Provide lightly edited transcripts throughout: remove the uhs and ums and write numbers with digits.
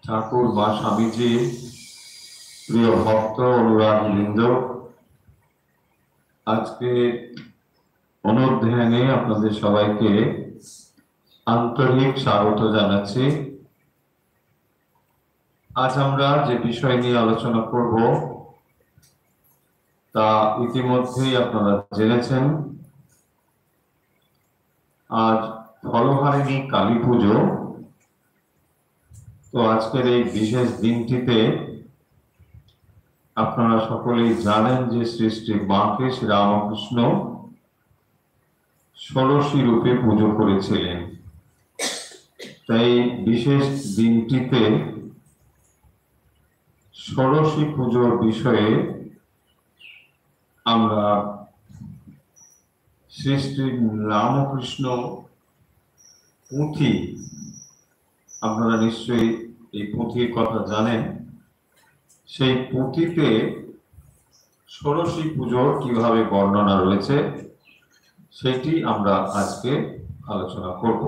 ঠাকুর বা স্বামীজি, প্রিয় ভক্ত অনুরাগী বৃন্দ, আজকে অনুধ্যানে আপনাদের সবাইকে আন্তরিক স্বাগত জানাচ্ছি। আজ আমরা যে বিষয় নিয়ে আলোচনা করব তা ইতিমধ্যেই আপনারা জেনেছেন। আজ ফলহারিণী কালী পুজো। তো আজকের এই বিশেষ দিনটিতে আপনারা সকলেই জানেন যে শ্রী শ্রী মাকে শ্রীরামকৃষ্ণ ষোড়শী রূপে পুজো করেছিলেন। তাই বিশেষ দিনটিতে ষোড়শী পুজোর বিষয়ে আমরা শ্রী শ্রী রামকৃষ্ণ পুঁথি, আপনারা নিশ্চয়ই এই পুঁথির কথা জানেন, সেই পুঁথিতে ষোড়শী পুজোর কিভাবে বর্ণনা রয়েছে সেটি আমরা আজকে আলোচনা করব।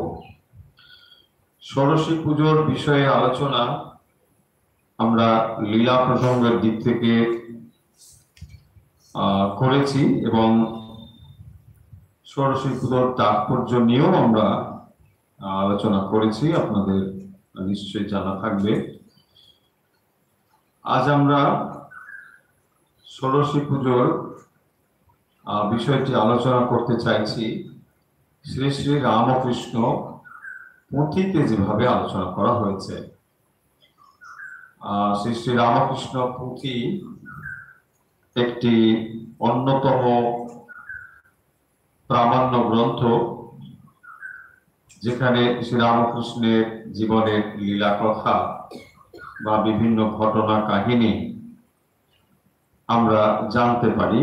ষোড়শী পুজোর বিষয়ে আলোচনা আমরা লীলা প্রসঙ্গের দিক থেকে করেছি এবং ষোড়শী পুজোর তাৎপর্য নিয়েও আমরা আলোচনা করেছি, আপনাদের নিশ্চয়ই জানা থাকবে। আজ আমরা ষোড়শী পুজোর বিষয়টি আলোচনা করতে চাইছি শ্রী শ্রী রামকৃষ্ণ পুঁথিতে যেভাবে আলোচনা করা হয়েছে। শ্রী শ্রী রামকৃষ্ণ পুঁথি একটি অন্যতম প্রামাণ্য গ্রন্থ, যেখানে শ্রীরামকৃষ্ণের জীবনের লীলা কথা বা বিভিন্ন ঘটনা কাহিনী আমরা জানতে পারি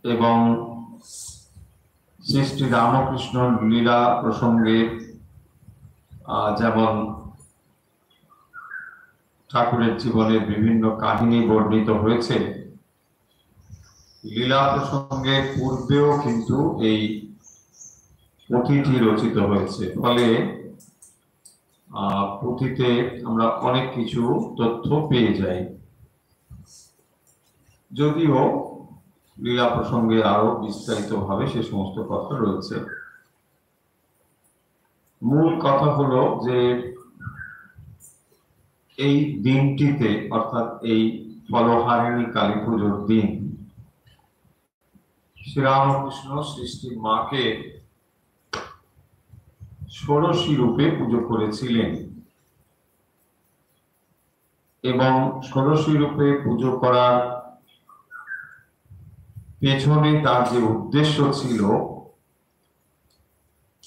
এবং শ্রী শ্রী রামকৃষ্ণ লীলা প্রসঙ্গে যেমন ঠাকুরের জীবনের বিভিন্ন কাহিনী বর্ণিত হয়েছে, লীলা প্রসঙ্গের পূর্বেও কিন্তু এই পুঁথিটি রচিত হয়েছে। ফলে পুঁথিতে আমরা অনেক কিছু তথ্য পেয়ে যাই, যদিও লীলা প্রসঙ্গে আরো বিস্তারিত ভাবে সে সমস্ত কথা রয়েছে। মূল কথা হলো যে এই দিনটিতে, অর্থাৎ এই ফলহারিণী কালী পুজোর দিন, শ্রীরামকৃষ্ণ সৃষ্টি মাকে ষোড়শী রূপে পুজো করেছিলেন এবং ষোড়শী রূপে পুজো করার পেছনে তার যে উদ্দেশ্য ছিল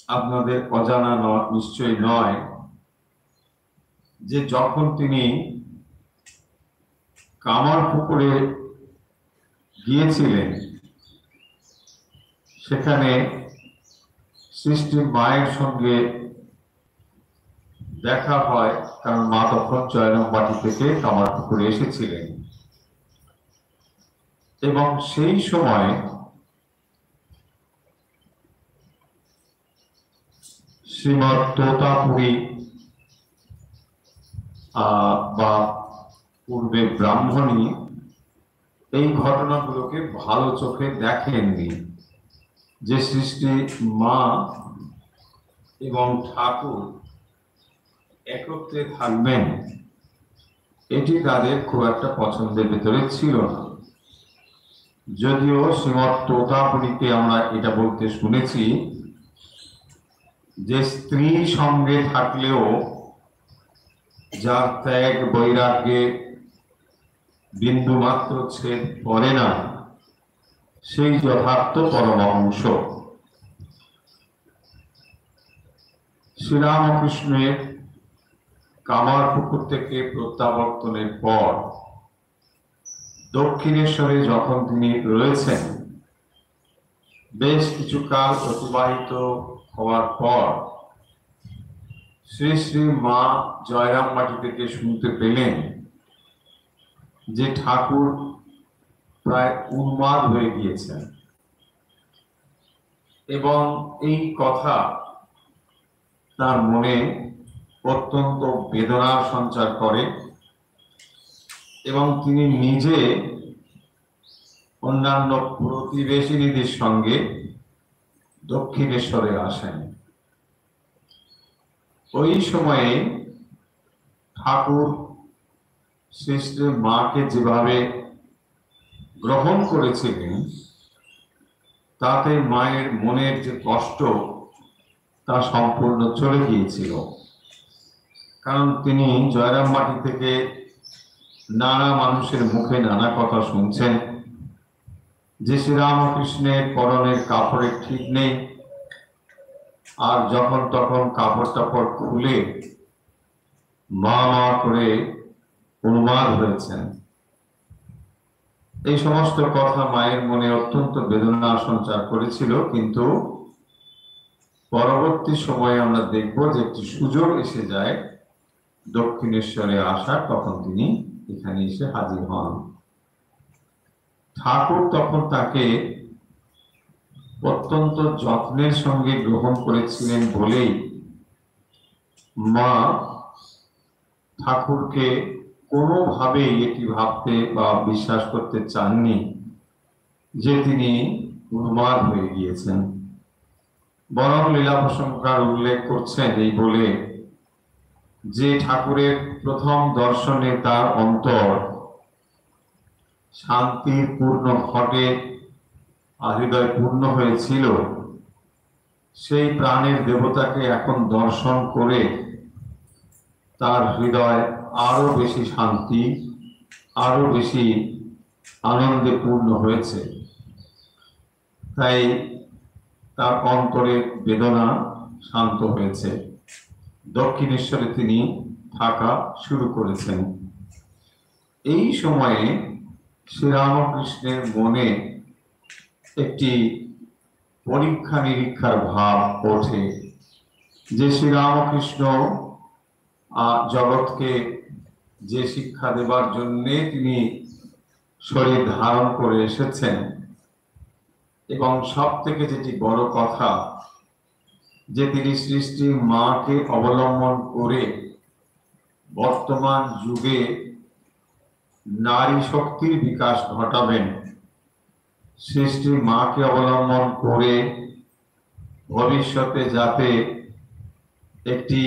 আপনাদের অজানা নিশ্চয় নয়, যে যখন তিনি কামারপুকুরে গিয়েছিলেন সেখানে সৃষ্টি মায়ের সঙ্গে দেখা হয়, কারণ মা তখন চয়নবাটি থেকে কামারপুকুরে এসেছিলেন এবং সেই সময় শ্রীমৎ তোতাপুরী বা পূর্বে ব্রাহ্মণী এই ঘটনাগুলোকে ভালো চোখে দেখেননি, যে সৃষ্টি মা এবং ঠাকুর একত্রে থাকবেন এটি তাদের খুব একটা পছন্দের ভেতরে ছিল না। যদিও শ্রীমৎ তোতাপুরীকে আমরা এটা বলতে শুনেছি যে স্ত্রী সঙ্গে থাকলেও যার ত্যাগ বৈরাগ্যে বিন্দু মাত্র ছেদ পড়ে না, সেই যথার্থ পরমহংস। শ্রীরামকৃষ্ণের কামারপুকুর থেকে প্রত্যাবর্তনের পর দক্ষিণেশ্বরে যখন তিনি রয়েছেন, বেশ কিছু কাল অতিবাহিত হওয়ার পর শ্রী শ্রী মা জয়রামবাটি থেকে শুনতে পেলেন যে ঠাকুর প্রায় উন্মাদ হয়ে গিয়েছেন, এবং এই কথা তার মনে অত্যন্ত বেদনার সঞ্চার করে, এবং তিনি নিজে অন্যান্য প্রতিবেশিনীদের সঙ্গে দক্ষিণেশ্বরে আসেন। ওই সময়ে ঠাকুর শ্রী শ্রী মাকে যেভাবে গ্রহণ করেছিলেন, তাতে মায়ের মনের যে কষ্ট তা সম্পূর্ণ চলে গিয়েছিল। কারণ তিনি জয়রামবাটি থেকে নানা মানুষের মুখে নানা কথা শুনছেন যে শ্রীরামকৃষ্ণের পরনের কাপড়ের ঠিক নেই, আর যখন তখন কাপড় টাপড় খুলে মা মা করে উন্মাদ হয়েছেন। এই সমস্ত কথা মায়ের মনে অত্যন্ত বেদনা সঞ্চার করেছিল। কিন্তু পরবর্তী সময়ে আমরা দেখব যে একটি সুযোগ এসে যায় দক্ষিণেশ্বরে আসার, তখন তিনি এখানে এসে হাজির হন। ঠাকুর তখন তাকে অত্যন্ত যত্নের সঙ্গে গ্রহণ করেছিলেন বলেই মা ঠাকুরকে কোনোভাবেই এটি ভাবতে বা বিশ্বাস করতে চাননি যে তিনি উন্মাদ হয়ে গিয়েছেন। বরং লীলা প্রসঙ্গকার উল্লেখ করছেন এই বলে যে ঠাকুরের প্রথম দর্শনে তার অন্তর শান্তির পূর্ণ ঘটে হৃদয় পূর্ণ হয়েছিল, সেই প্রাণের দেবতাকে এখন দর্শন করে তার হৃদয় আরো বেশি শান্তি, আরো বেশি আনন্দে পূর্ণ হয়েছে। তাই তার অন্তরের বেদনা শান্ত হয়েছে। দক্ষিণেশ্বরে তিনি থাকা শুরু করেছেন। এই সময়ে শ্রীরামকৃষ্ণের মনে একটি পরীক্ষা নিরীক্ষার ভাব ওঠে যে শ্রীরামকৃষ্ণ জগৎকে যে শিক্ষা দেবার জন্য তিনি শরীর ধারণ করে এসেছেন, এবং সব থেকে যেটি বড় কথা যে তিনি সৃষ্টির মাকে অবলম্বন করে বর্তমান যুগে নারী শক্তির বিকাশ ঘটাবেন, সৃষ্টির মাকে অবলম্বন করে ভবিষ্যতে যাতে একটি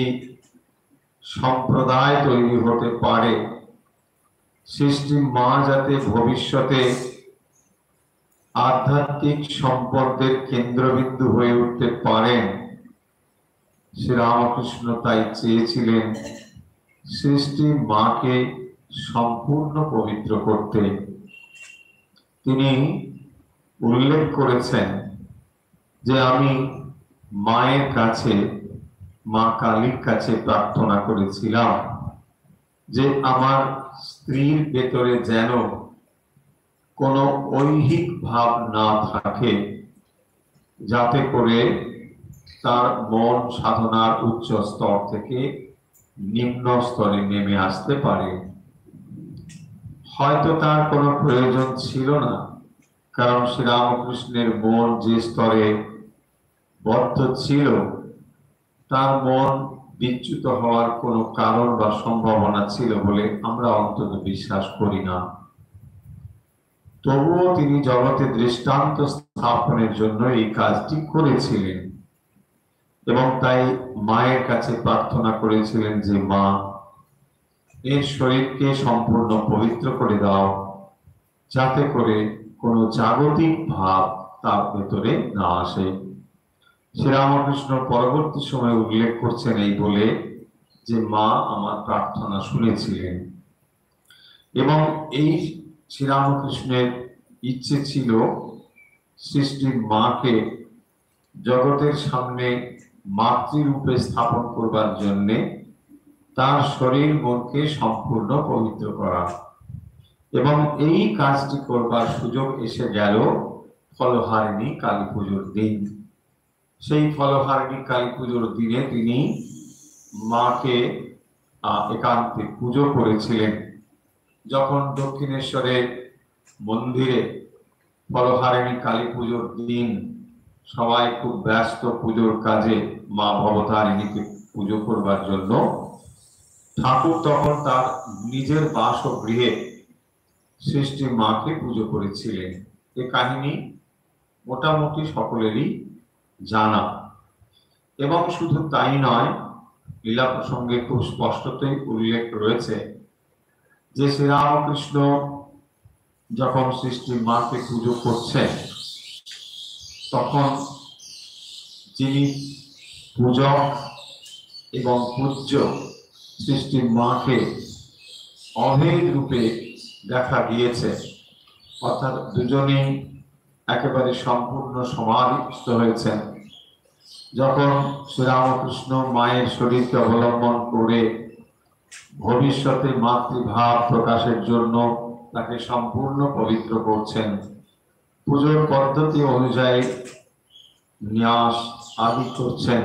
সম্প্রদায় তৈরি হতে পারে, সৃষ্টির মা যাতে ভবিষ্যতে আধ্যাত্মিক সম্পদের কেন্দ্রবিন্দু হয়ে উঠতে পারেন, শ্রীরামকৃষ্ণ তাই চেয়েছিলেন সৃষ্টির মাকে সম্পূর্ণ পবিত্র করতে। তিনি উল্লেখ করেছেন যে আমি মায়ের কাছে, মা কালীর কাছে প্রার্থনা করেছিলাম যে আমার স্ত্রীর ভেতরে যেন কোনো ঐহিক ভাব না থাকে, যাতে করে তার মন সাধনার উচ্চ স্তর থেকে নিম্ন স্তরে নেমে আসতে পারে। হয়তো তার কোনো প্রয়োজন ছিল না, কারণ শ্রীরামকৃষ্ণের মন যে স্তরে বদ্ধ ছিল তার মন বিচ্যুত হওয়ার কোনো কারণ বা সম্ভাবনা ছিল বলে আমরা অন্তত বিশ্বাস করি না। তবুও তিনি জগতে দৃষ্টান্ত স্থাপনের জন্য এই কাজটি করেছিলেন এবং তাই মায়ের কাছে প্রার্থনা করেছিলেন যে মা, এর শরীরকে সম্পূর্ণ পবিত্র করে দাও, যাতে করে কোনো জাগতিক ভাব তার ভেতরে না আসে। শ্রীরামকৃষ্ণ পরবর্তী সময়ে উল্লেখ করছেন এই বলে যে মা আমার প্রার্থনা শুনেছিলেন এবং এই শ্রীরামকৃষ্ণের ইচ্ছে ছিল সৃষ্টির মাকে জগতের সামনে মাতৃরূপে স্থাপন করবার জন্যে তার শরীর মনকে সম্পূর্ণ পবিত্র করা। এবং এই কাজটি করবার সুযোগ এসে গেল ফলহারিণী কালী পুজোর দিন। সেই ফলহারিণী কালী পুজোর দিনে তিনি মাকে একান্তে পুজো করেছিলেন। যখন দক্ষিণেশ্বরের মন্দিরে ফলহারিণী কালী পুজোর দিন সবাই খুব ব্যস্ত পুজোর কাজে মা ভবতারিণীকে পুজো করবার জন্য, ঠাকুর তখন তার নিজের বাসগৃহে সৃষ্টি মাকে পুজো করেছিলেন। এ কাহিনী মোটামুটি সকলেরই জানা। এবং শুধু তাই নয়, লীলা প্রসঙ্গে খুব স্পষ্টতই উল্লেখ রয়েছে যে শ্রীরামকৃষ্ণ যখন সৃষ্টি মাকে পুজো করছেন তখন যিনি পূজক এবং পূজ্য সৃষ্টির মাকে অভেদ রূপে দেখা গিয়েছে, অর্থাৎ দুজনেই একেবারে সম্পূর্ণ সমাধিস্থ হয়েছেন। যখন শ্রীরামকৃষ্ণ মায়ের শরীরকে অবলম্বন করে ভবিষ্যতে মাতৃভাব প্রকাশের জন্য তাকে সম্পূর্ণ পবিত্র করছেন, পুজোর পদ্ধতি অনুযায়ী ন্যাস আদি করছেন,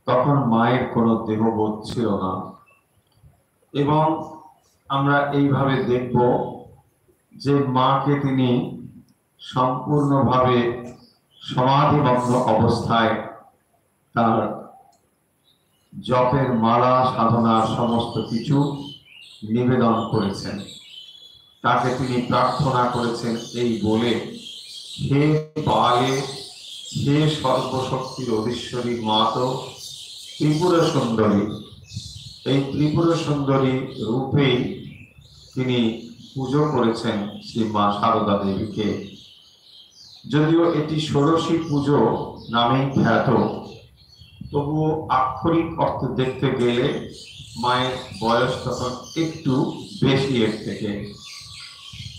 তখন মায়ের কোনো দেহবোধ ছিল না। এবং আমরা এইভাবে দেখব যে মাকে তিনি সম্পূর্ণভাবে সমাধিমগ্ন অবস্থায় তার জপের মালা সাধনার সমস্ত কিছু নিবেদন করেছেন। তাকে তিনি প্রার্থনা করেছেন এই বলে, হে বালে, হে সর্বশক্তির অধীশ্বরী মাতো ত্রিপুর সুন্দরী। এই ত্রিপুর সুন্দরী রূপেই তিনি পুজো করেছেন শ্রী মা সারদা দেবীকে। যদিও এটি ষোড়শী পুজো নামেই খ্যাত, তবুও আক্ষরিক অর্থে দেখতে গেলে মায়ের বয়স তখন একটু বেশি এর থেকে,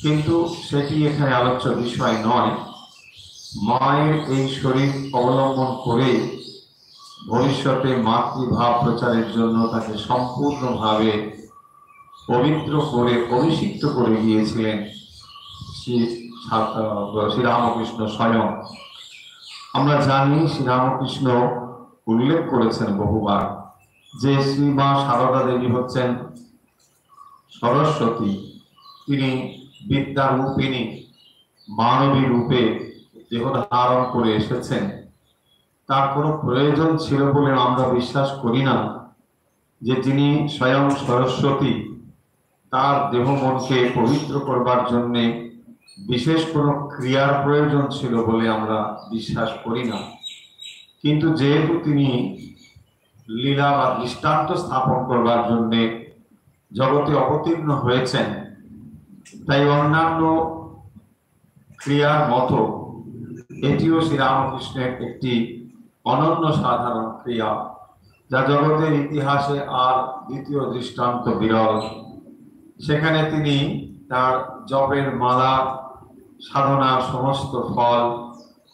কিন্তু সেটি এখানে আলোচ্য বিষয় নয়। মায়ের এই শরীর অবলম্বন করে ভবিষ্যতে মাতৃভাব প্রচারের জন্য তাকে সম্পূর্ণভাবে পবিত্র করে অভিষিক্ত করে গিয়েছিলেন শ্রীরামকৃষ্ণ স্বয়ং। আমরা জানি শ্রীরামকৃষ্ণ উল্লেখ করেছেন বহুবার যে শ্রী মা সারদা দেবী হচ্ছেন সরস্বতী। তিনি বিদ্যা রূপিণী, মানবী রূপে দেহ ধারণ করে এসেছেন। তার কোনো প্রয়োজন ছিল বলে আমরা বিশ্বাস করি না যে যিনি স্বয়ং সরস্বতী তার দেহ মনকে পবিত্র করবার জন্য বিশেষ কোনো ক্রিয়ার প্রয়োজন ছিল বলে আমরা বিশ্বাস করি না। কিন্তু যেহেতু তিনি লীলা বা দৃষ্টান্ত স্থাপন করবার জন্য জগতে অবতীর্ণ হয়েছেন, তাই অন্যান্য ক্রিয়ার মতো এটিও শ্রীরামকৃষ্ণের একটি অনন্য সাধারণ ক্রিয়া, যা জগতের ইতিহাসে আর দ্বিতীয় দৃষ্টান্ত বিরল। সেখানে তিনি তার জপের মালা সাধনার সমস্ত ফল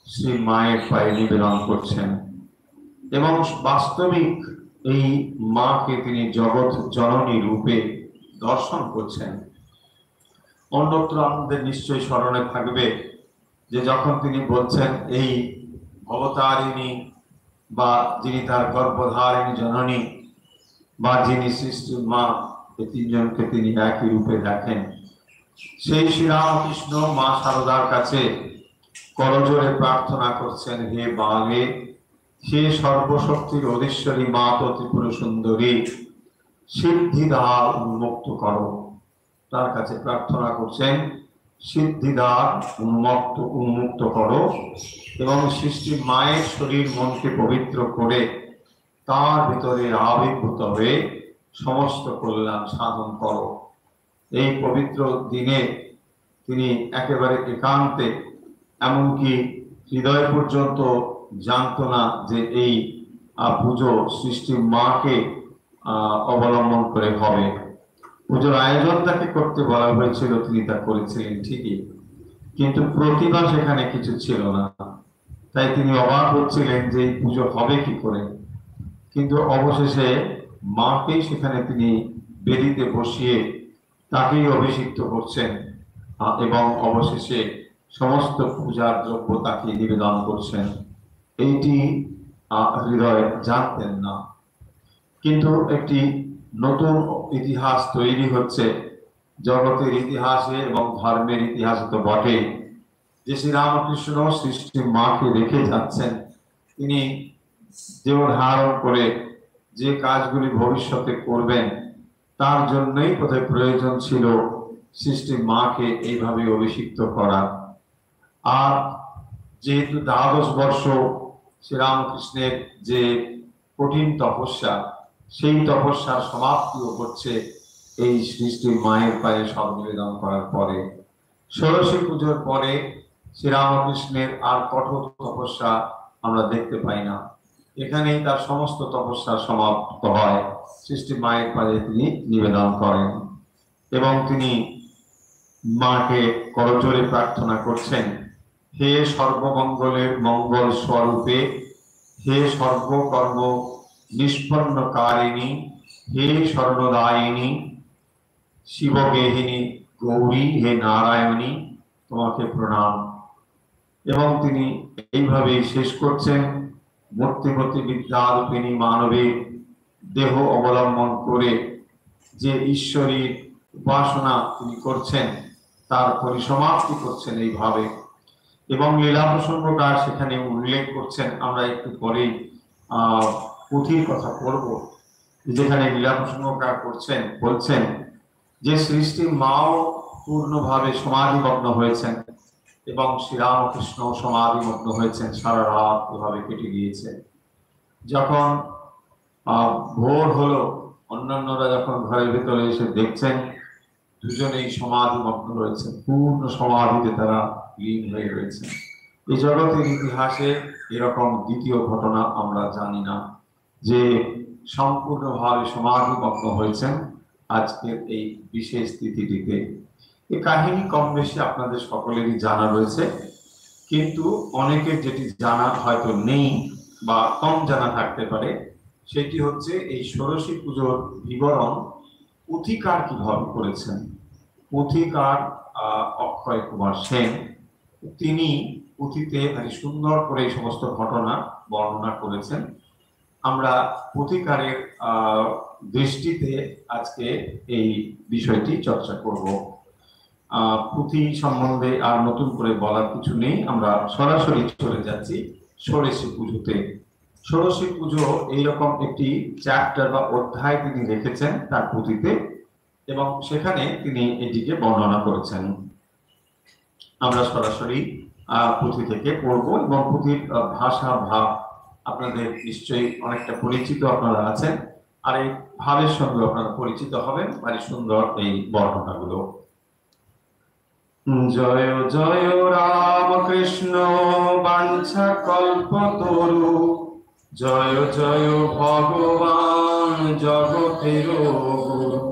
শ্রী মায়ের পায়ে নিবেদন করছেন এবং বাস্তবিক এই মাকে তিনি জগৎ জননী রূপে দর্শন করছেন। অন্যত্র আমাদের নিশ্চয়ই স্মরণে থাকবে যে যখন তিনি বলছেন এই অবতারিণী বা যিনি তার গর্ভধারিণী জননী বা যিনি সৃষ্টির মা, এই তিনজনকে তিনি একই রূপে দেখেন। সেই শ্রীরামকৃষ্ণ মা সারদার কাছে করজোড়ে প্রার্থনা করছেন, হে বালে, সে সর্বশক্তির অধীশ্বরী মা তো ত্রিপুর সুন্দরী, সিদ্ধিদ্বার উন্মুক্ত করো। তার কাছে প্রার্থনা করছেন, সিদ্ধিদ্বার উন্মুক্ত করো এবং সৃষ্টির মায়ের শরীর মনকে পবিত্র করে তার ভিতরে আবির্ভূত হয়ে সমস্ত কল্যাণ সাধন করো। এই পবিত্র দিনে তিনি একেবারে একান্তে, এমনকি হৃদয় পর্যন্ত জানত না যে এই পুজো সৃষ্টির মাকে অবলম্বন করে হবে। পুজোর আয়োজন তাকে করতে বলা হয়েছিল, তিনি তা করেছিলেন ঠিকই, কিন্তু প্রতিভা সেখানে কিছু ছিল না। তাই তিনি অবাক হচ্ছিলেন যে এই পুজো হবে কি করে। কিন্তু অবশেষে মাকেই সেখানে তিনি বেদিতে বসিয়ে তাকেই অভিষিক্ত করছেন এবং অবশেষে সমস্ত পূজার দ্রব্য তাকে নিবেদন করছেন। এইটি হৃদয় জানতেন না। কিন্তু একটি নতুন ইতিহাস তৈরি হচ্ছে জগতের ইতিহাসে এবং ধর্মের ইতিহাসে তো বটে, যে শ্রীরামকৃষ্ণ সৃষ্টির মাকে রেখে যাচ্ছেন। তিনি দেহ ধারণ করে যে কাজগুলি ভবিষ্যতে করবেন তার জন্যই বোধহয় প্রয়োজন ছিল সৃষ্টির মাকে এইভাবে অভিষিক্ত করা। আর যেহেতু 12 বর্ষ শ্রীরামকৃষ্ণের যে কঠিন তপস্যা, সেই তপস্যার সমাপ্তিও হচ্ছে এই সৃষ্টির মায়ের পায়ে সব নিবেদন করার পরে। ষোড়শী পুজোর পরে শ্রীরামকৃষ্ণের আর কঠোর তপস্যা আমরা দেখতে পাই না। এখানেই তার সমস্ত তপস্যা সমাপ্ত হয়। সৃষ্টি মায়ের পায়ে তিনি নিবেদন করেন এবং তিনি মাকে করজোড়ে প্রার্থনা করছেন, হে সর্বমঙ্গলের মঙ্গল স্বরূপে, হে সর্বকর্ম নিষ্পন্নকারিণী, হে স্বর্ণদায়িনী, শিবগেহিনী গৌরী, হে নারায়ণী, তোমাকে প্রণাম। এবং তিনি এইভাবেই শেষ করছেন, মূর্তিমতি বিদ্যারূপিণী মানবের দেহ অবলম্বন করে যে ঈশ্বরীর উপাসনা তিনি করছেন তার পরিসমাপ্তি করছেন এইভাবে। এবং লীলা প্রসঙ্গকার সেখানে উল্লেখ করছেন, আমরা একটু পরেই পুঁথির কথা পড়ব, যেখানে লীলা প্রসঙ্গকার করছেন, বলছেন যে সৃষ্টির মাও পূর্ণভাবে সমাধিমগ্ন হয়েছেন এবং শ্রীরামকৃষ্ণ সমাধিমগ্ন হয়েছেন। সারা রাত এভাবে কেটে গিয়েছে। যখন ভোর হলো, অন্যান্যরা যখন ঘরের ভেতরে এসে দেখছেন দুজনেই সমাধিমগ্ন রয়েছে, পূর্ণ সমাধিতে তারা লীন হয়ে রয়েছে। এই জগতের ইতিহাসে এরকম দ্বিতীয় ঘটনা আমরা জানি না যে সম্পূর্ণভাবে সমাধিমগ্ন হয়েছেন আজকের এই বিশেষ তিথিটিতে। এই কাহিনী কম বেশি আপনাদের সকলেরই জানা রয়েছে, কিন্তু অনেকের যেটি জানা হয়তো নেই বা কম জানা থাকতে পারে, সেটি হচ্ছে এই ষোড়শী পুজোর বিবরণ পুথিকার কিভাবে করেছেন। পুথিকার অক্ষয় কুমার সেন, তিনি পুঁথিতে ভারী সুন্দর করে এই সমস্ত ঘটনা বর্ণনা করেছেন। আমরা পুথিকারের দৃষ্টিতে আজকে এই বিষয়টি চর্চা করব। পুঁথি সম্বন্ধে আর নতুন করে বলার কিছু নেই, আমরা সরাসরি চলে যাচ্ছি ষোড়শী পুজোতে। ষোড়শী পুজো এইরকম একটি চ্যাপ্টার বা অধ্যায় তিনি রেখেছেন তার পুঁথিতে এবং সেখানে তিনি এটিকে বর্ণনা করেছেন। আমরা সরাসরি পুঁথি থেকে পড়ব এবং পুঁথির ভাষা ভাব আপনাদের নিশ্চয়ই অনেকটা পরিচিত আপনারা আছেন, আর এই ভাবের সঙ্গে আপনারা পরিচিত হবেন। ভারী সুন্দর এই বর্ণনাগুলো। জয় জয় রামকৃষ্ণ বাঞ্ছা কল্পতরু, জয় জয় ভগবান জগতের গুরু,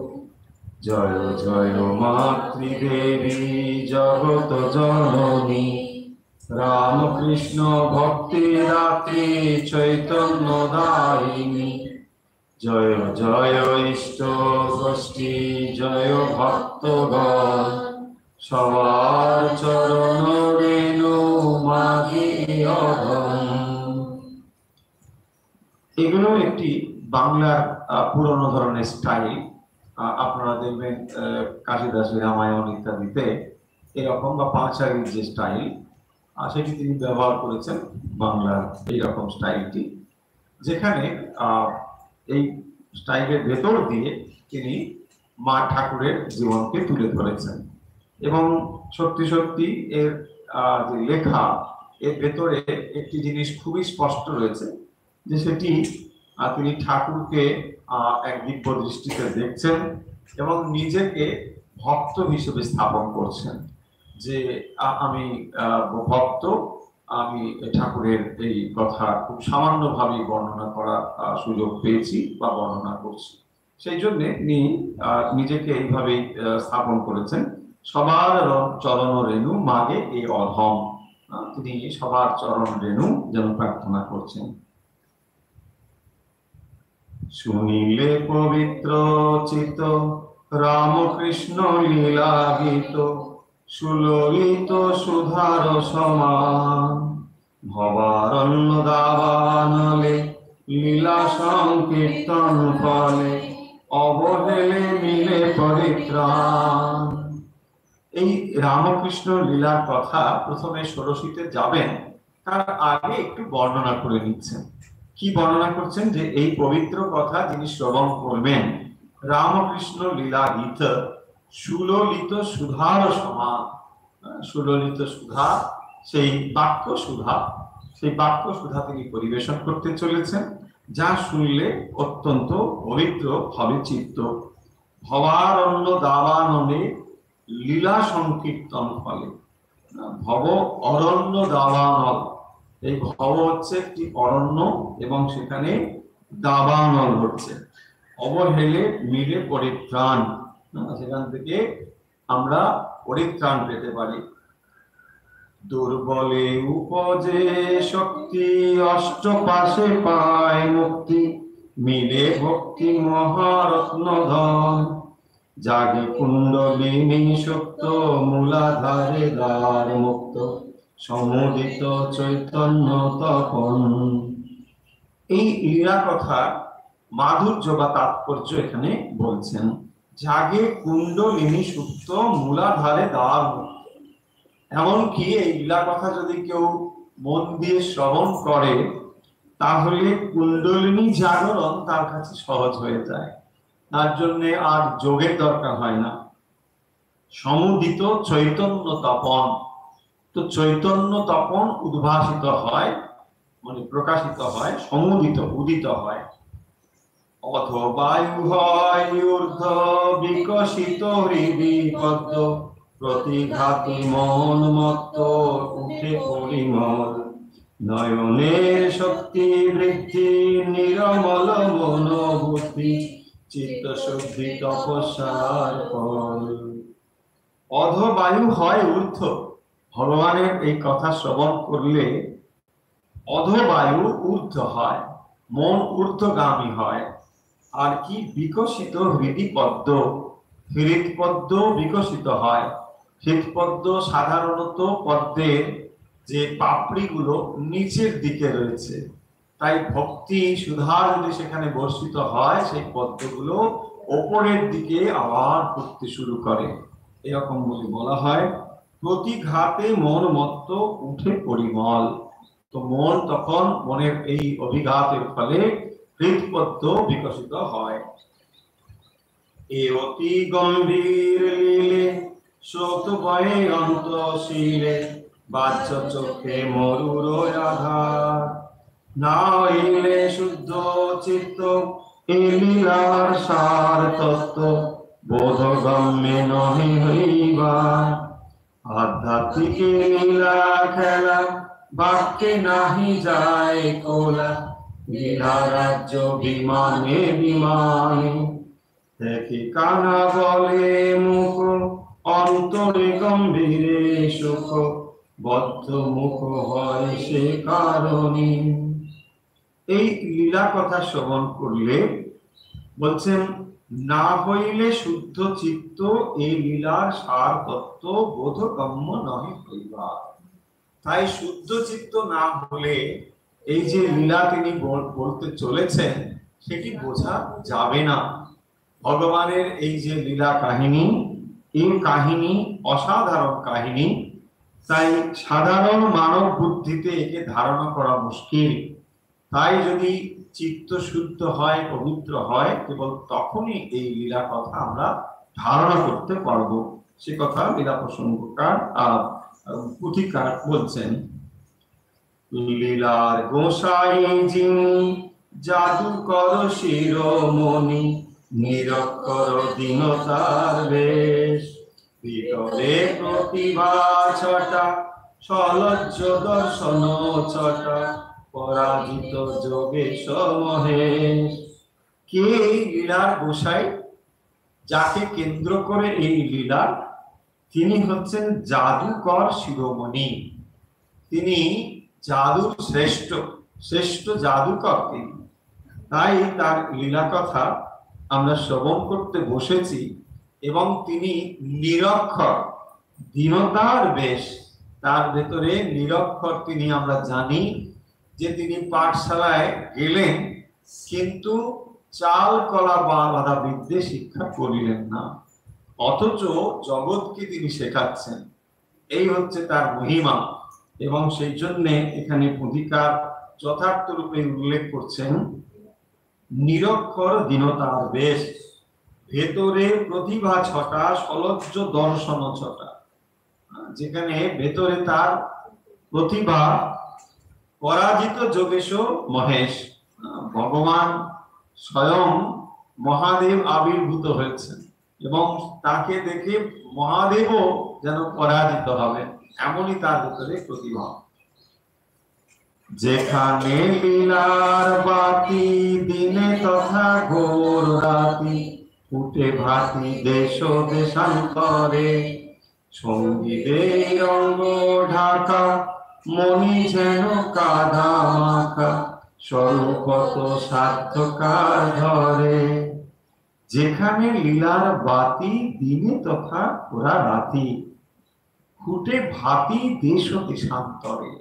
জয় জয় মাতৃদেবী জগত জননী, রামকৃষ্ণ ভক্তি দাত্রী চৈতন্য দায়িনী, জয় জয় ইষ্ট গোষ্ঠী, জয় ভক্তগণ, সবার চরণ রেণু মাগি অধম। এগুলো একটি বাংলার পুরনো ধরনের স্টাইল। আপনারা দেখবেন কাশিদাসের রামায়ণ ইত্যাদিতে এরকম বা পাঁচালীর যে স্টাইল সেটি তিনি ব্যবহার করেছেন বাংলার এইরকম স্টাইলটি। যেখানে এই স্টাইলের ভেতর দিয়ে তিনি মা ঠাকুরের জীবনকে তুলে ধরেছেন। এবং সত্যি সত্যি এর যে লেখা, এর ভেতরে একটি জিনিস খুবই স্পষ্ট রয়েছে, যে সেটি তিনি ঠাকুরকে এক দিব্য দৃষ্টিতে দেখছেন এবং নিজেকে ভক্ত হিসেবে স্থাপন করছেন, যে আমি ভক্ত, আমি ঠাকুরের এই কথা খুব সামান্যভাবে বর্ণনা করার সুযোগ পেয়েছি বা বর্ণনা করছি। সেই জন্য তিনি নিজেকে এইভাবেই স্থাপন করেছেন, সবার চরণ রেণু মাগে এই অধম। তিনি সবার চরণ রেণু যেন প্রার্থনা করছেন। শুনিলে পবিত্র চিত রামকৃষ্ণ লীলা গীত, সুললিত সুধার সমান, ভবারণ্য দাবানলে লীলা সংকীর্তন ফলে, অবহেলে মিলে পরিত্রাণ। এই রামকৃষ্ণ লীলার কথা প্রথমে ষোড়শীতে যাবেন, তার আগে একটু বর্ণনা করে নিচ্ছেন। কি বর্ণনা করছেন? যে এই পবিত্র কথা যিনি শ্রবণ করবেন, রামকৃষ্ণ লীলা গীত সুললিত সুধার সমান। সুললিত সুধা, সেই বাক্য সুধা, সেই বাক্য সুধা তিনি পরিবেশন করতে চলেছেন, যা শুনলে অত্যন্ত পবিত্র হবে চিত্ত। ভবারণ্য দাবাননে লীলা সংকীর্তন ফলে। ভব অরণ্য দাবানল, এই ভব হচ্ছে একটি অরণ্য এবং সেখানে দাবানল হচ্ছে। অবহেলে মিলে পরিত্রাণ, সেখান থেকে আমরা পরিত্রাণ পেতে পারি। দুর্বলে উপজে শক্তি, অষ্টপাশে পায় মুক্তি, মিলে ভক্তি মহারত্ন ধন, জাগে কুণ্ডলিনী সুপ্ত, মূলাধারে দ্বার মুক্ত, সমুদিত চৈতন্য তপন। এই লীলা কথা মাধুর্য বা তাৎপর্য এখানে বলছেন। জাগে কুণ্ডলিনী সুপ্ত, মূলাধারে দ্বার মুক্ত। এমনকি এই লীলা কথা যদি কেউ মন দিয়ে শ্রবণ করে, তাহলে কুণ্ডলিনী জাগরণ তার কাছে সহজ হয়ে যায়, তার জন্য আর যোগের দরকার হয় না। সমুদিত চৈতন্য তপন, তো চৈতন্য তপন উদ্ভাসিত হয়, মানে প্রকাশিত হয়, সমুদিত উদিত হয়। অথবায়ু হয় ঊর্ধ্ব বিকশিত হৃদি পদ্ম, প্রতিঘাতী মন মত্ত উঠে পরিমল, নয়নের শক্তি বৃদ্ধি নিরমল মনোবুদ্ধি, চিত্ত শুদ্ধি তপস্যার ফল। অধবায়ু হয় ঊর্ধ্ব, ভগবানের এই কথা শ্রবণ করলে অধবায়ু ঊর্ধ্ব হয়, মন ঊর্ধ্বগামী হয়। আর কি? বিকশিত হৃদিপদ্ম, হৃদপদ্ম বিকশিত হয়। হৃদপদ্ম সাধারণত পদ্মের যে পাপড়িগুলো নিচের দিকে রয়েছে, তাই ভক্তি সুধা যদি সেখানে বর্ষিত হয়, সেই পদ্মগুলো ওপরের দিকে আবার ঘুরতে শুরু করে, এরকম বলে বলা হয়। প্রতিঘাতে মন মত্ত উঠে পরিমল, তো মন তখন, মনের এই অভিঘাতের ফলে হৃদপদ্ম বিকশিত হয়। এ অতি গম্ভীর লীলে শোক বয়ে অন্তশীলে, বাহ্য চোখে মরুর আধার, না হইলে শুদ্ধ চিত্ত এই লীলার সার তত্ত্ব, বোধগম্যে নহে হইবার। আধ্যাত্মিক লীলা খেলা বাক্যে নাহি যায় কোলা, লীলা রাজ্য বিমানে বিমানে, দেখি কানা বলে মুখ অন্তরে গম্ভীরে সুখ, বদ্ধ মুখ হয় সে কারণে। এই লীলা কথা শ্রবণ করলে বলছেন, না হইলে শুদ্ধ চিত্ত এই লীলার সার তত্ত্ব বোধগম্য নহে হইবার। তাই শুদ্ধ চিত্ত না হলে এই যে লীলা তিনি বলতে চলেছেন সেটি বোঝা যাবে না। ভগবানের এই যে লীলা কাহিনী, এই কাহিনী অসাধারণ কাহিনী, তাই সাধারণ মানব বুদ্ধিতে একে ধারণা করা মুশকিল। তাই যদি চিত্ত শুদ্ধ হয়, পবিত্র হয়, কেবল তখনই এই লীলা কথা আমরা ধারণা করতে পারবো। সে কথা লীলা প্রসঙ্গকার পুথিকার বলছেন। লীলার গোসাই যিনি, জাদুকর শিরোমণি, নিরক্ষর দীনতার বেশ, ভিতরে প্রতিভা ছটা, সলজ্জ দর্শন ছটা, পরাজিত যোগেশ মহেশ। কে এই লীলার গোসাই? যাকে কেন্দ্র করে এই লীলা, তিনি হচ্ছেন জাদুকর শিরোমণি। তিনি জাদুর শ্রেষ্ঠ শ্রেষ্ঠ জাদুকর তিনি। তাই তার লীলা কথা আমরা শ্রবণ করতে বসেছি। এবং তিনি নিরক্ষর, দীনতার বেশ, তার ভেতরে নিরক্ষর তিনি। আমরা জানি যে তিনি পাঠশালায় গেলেন, কিন্তু চাল কলা বা বাধা বিদ্যে শিক্ষা করিলেন না, অথচ জগৎকে তিনি শেখাচ্ছেন। এই হচ্ছে তার মহিমা। এবং সেই জন্য এখানে পুথিকার যথার্থ রূপে উল্লেখ করছেন, নিরক্ষর দীনতার বেশ, ভেতরে প্রতিভা ছটা, সলজ্জ দর্শন ছটা। যেখানে ভেতরে তার প্রতিভা, পরাজিত যোগেশ মহেশ, ভগবান স্বয়ং মহাদেব আবির্ভূত হয়েছেন এবং তাকে দেখে মহাদেবও যেন পরাজিত হবেন, এমনই তার ভিতরে প্রতিভা। যেখানে লীলার বাতি, দিনে তথা ঘোর রাতি, ফুটে ভাতি দেশ দেশান্তরে, সঙ্গীদের অঙ্গ ঢাকা, মনি যেন কাদা মাখা, স্বরূপত সার্থকার ধরে। যেখানে লীলার বাতি, দিনে তথা ঘোরা রাতি, ফুটে ভাতি দেশ দেশান্তরে।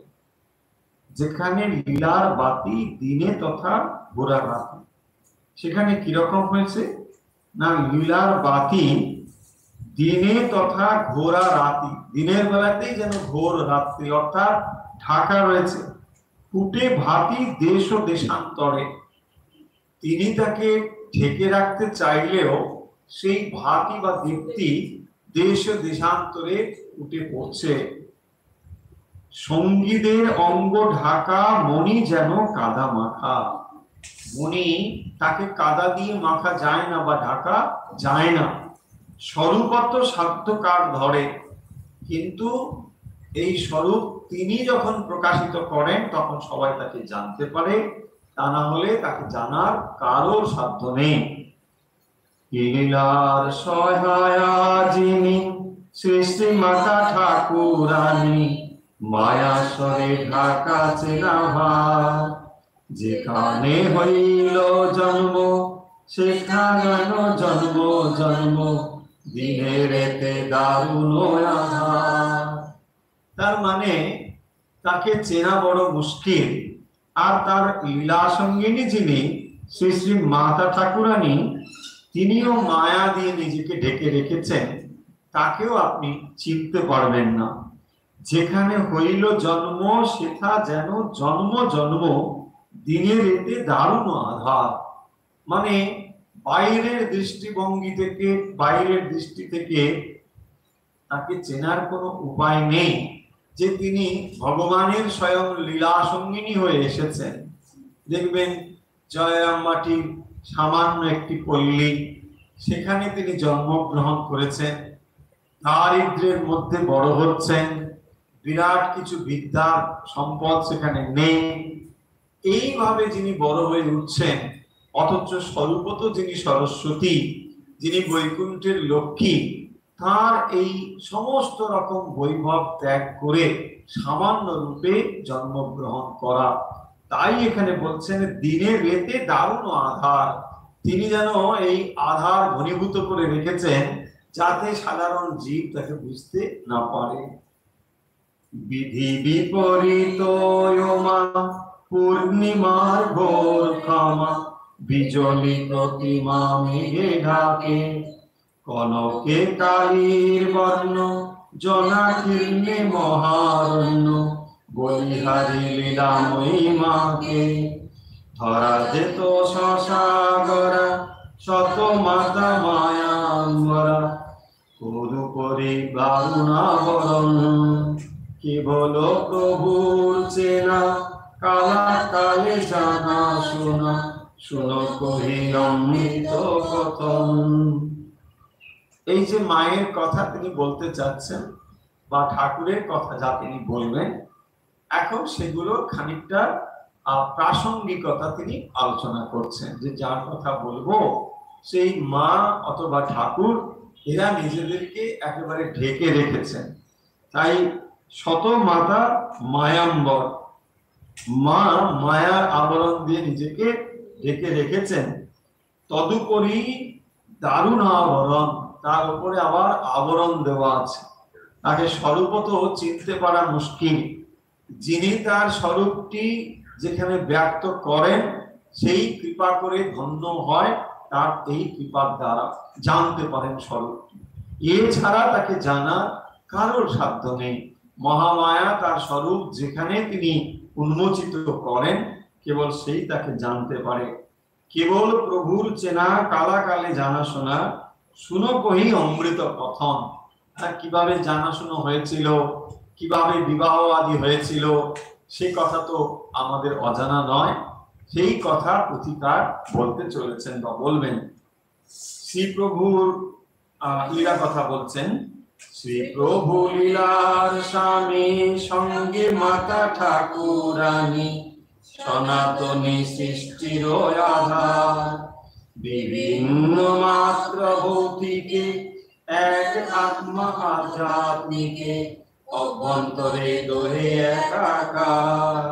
যেখানে লীলার বাতি, দিনে তথা ঘোরা রাতি, সেখানে কিরকম হয়েছে না, লীলার বাতি দিনে তথা ঘোরা রাতি, দিনের বেলাতেই যেন ঘোর রাত্রি, অর্থাৎ ঢাকা রয়েছে। ফুটে ভাতি দেশ ও দেশান্তরে, তিনি তাকে ঢেকে রাখতে চাইলেও সেই ভাতি বা দীপ্তি দেশ ও দেশান্তরে উঠে পড়ছে। সঙ্গীদের অঙ্গ ঢাকা, মণি যেন কাদা মাখা। মণি, তাকে কাদা দিয়ে মাখা যায় না বা ঢাকা যায় না। স্বরূপত সাধ্যকার ধরে, কিন্তু এই স্বরূপ তিনি যখন প্রকাশিত করেন তখন সবাই তাকে জানতে পারে, তা না হলে তাকে জানার কারোর সাধ্য নেই। লীলার সহায়া যিনি, সৃষ্টি মাতা ঠাকুরানী, মায়াসরে ঢাকা চেনা ভার। যেখানে হইল জন্ম, সেখানে জন্ম জন্ম, দিনের এতে দারুণ আধার। তার মানে তাকে চেনা বড় মুশকিল। আর তার লীলা সঙ্গিনী যিনি শ্রী শ্রী মাতা ঠাকুরানী, তিনিও মায়া দিয়ে নিজেকে ঢেকে রেখেছেন, তাকেও আপনি চিনতে পারবেন না। যেখানে হইল জন্ম, সেথা যেন জন্ম জন্ম, দিনের এতে দারুণ আধার। মানে বাইরের দৃষ্টিভঙ্গি থেকে, বাইরের দৃষ্টি থেকে তাকে চেনার কোনো উপায় নেই যে তিনি ভগবানের স্বয়ং লীলা সঙ্গিনী হয়ে এসেছেন। দেখবেন জয়রামবাটির সামান্য একটি পল্লী, সেখানে তিনি জন্মগ্রহণ করেছেন, দারিদ্র্যের মধ্যে বড় হচ্ছেন, বিরাট কিছু বিদ্যার সম্পদ সেখানে নেই। এইভাবে যিনি বড় হয়ে উঠছেন, অথচ স্বরূপত যিনি সরস্বতী, যিনি বৈকুণ্ঠের লক্ষ্মী, তার এই সমস্ত রকম বৈভব ত্যাগ করে সামান্য রূপে জন্মগ্রহণ করা। তাই এখানে বলছেন দিনের রেতে দারুণ আধার। তিনি যেন এই আধার ঘনীভূত করে রেখেছেন, যাতে সাধারণ জীব তাকে বুঝতে না পারে। বিধি বিপরীত পূর্ণিমার ঘোর খামা, বিজলি প্রতিমা মেঘে ঢাকে, কনকে কালীর বর্ণ, জনাকীর্ণে মহারণ্য, বলিহারি লীলাময়ী মাকে। ধরা যেত শশাগরা শত মাতা মায়াম্বরা করু করি বারুণাবরণ কেবল প্রভুর চেনা কালা কালে জানা শোনা শুনো কহি অমৃত কথন। এই যে মায়ের কথা তিনি বলতে চাচ্ছেন বা ঠাকুরের কথা যা তিনি বলবেন, এখন সেগুলো খানিকটা প্রাসঙ্গিকতা তিনি আলোচনা করছেন, যে যার কথা বলবো সেই মা অথবা ঠাকুর এরা নিজেদেরকে একেবারে ঢেকে রেখেছেন। তাই শত মাতা মায়াম্বর, মা মায়ার আবরণ দিয়ে নিজেকে ঢেকে রেখেছেন। তদুপরি দারুণ আবরণ, তার উপরে আবার আবরণ দেওয়া আছে। তাকে স্বরূপত চিনতে পারা মুশকিল। যিনি তার স্বরূপটি যেখানে ব্যক্ত করেন সেই কৃপা করে ধন্য হয়, তার এই কৃপার দ্বারা জানতে পারেন স্বরূপটি। এছাড়া তাকে জানা কারোর সাধ্য নেই। মহামায়া তার স্বরূপ যেখানে তিনি উন্মোচিত করেন, কেবল সেই তাকে জানতে পারে। কেবল প্রভুর চেনা কালা কালে জানাশোনা শুনো কহি অমৃত কথন। কিভাবে জানাশোনা হয়েছিল, কিভাবে বিবাহ আদি হয়েছিল, সেই কথা তো আমাদের অজানা নয়। সেই কথা পুথিকার বলতে চলেছেন বা বলবেন। শ্রী প্রভুর লীলা কথা বলছেন। শ্রী প্রভু লীলার স্বামী সঙ্গে মাতা ঠাকুরানী সনাতনী সৃষ্টির আধার বিভিন্ন মাত্র ভৌতিকে এক আত্মা আধ্যাত্মিকে অভ্যন্তরে দোহে একাকার।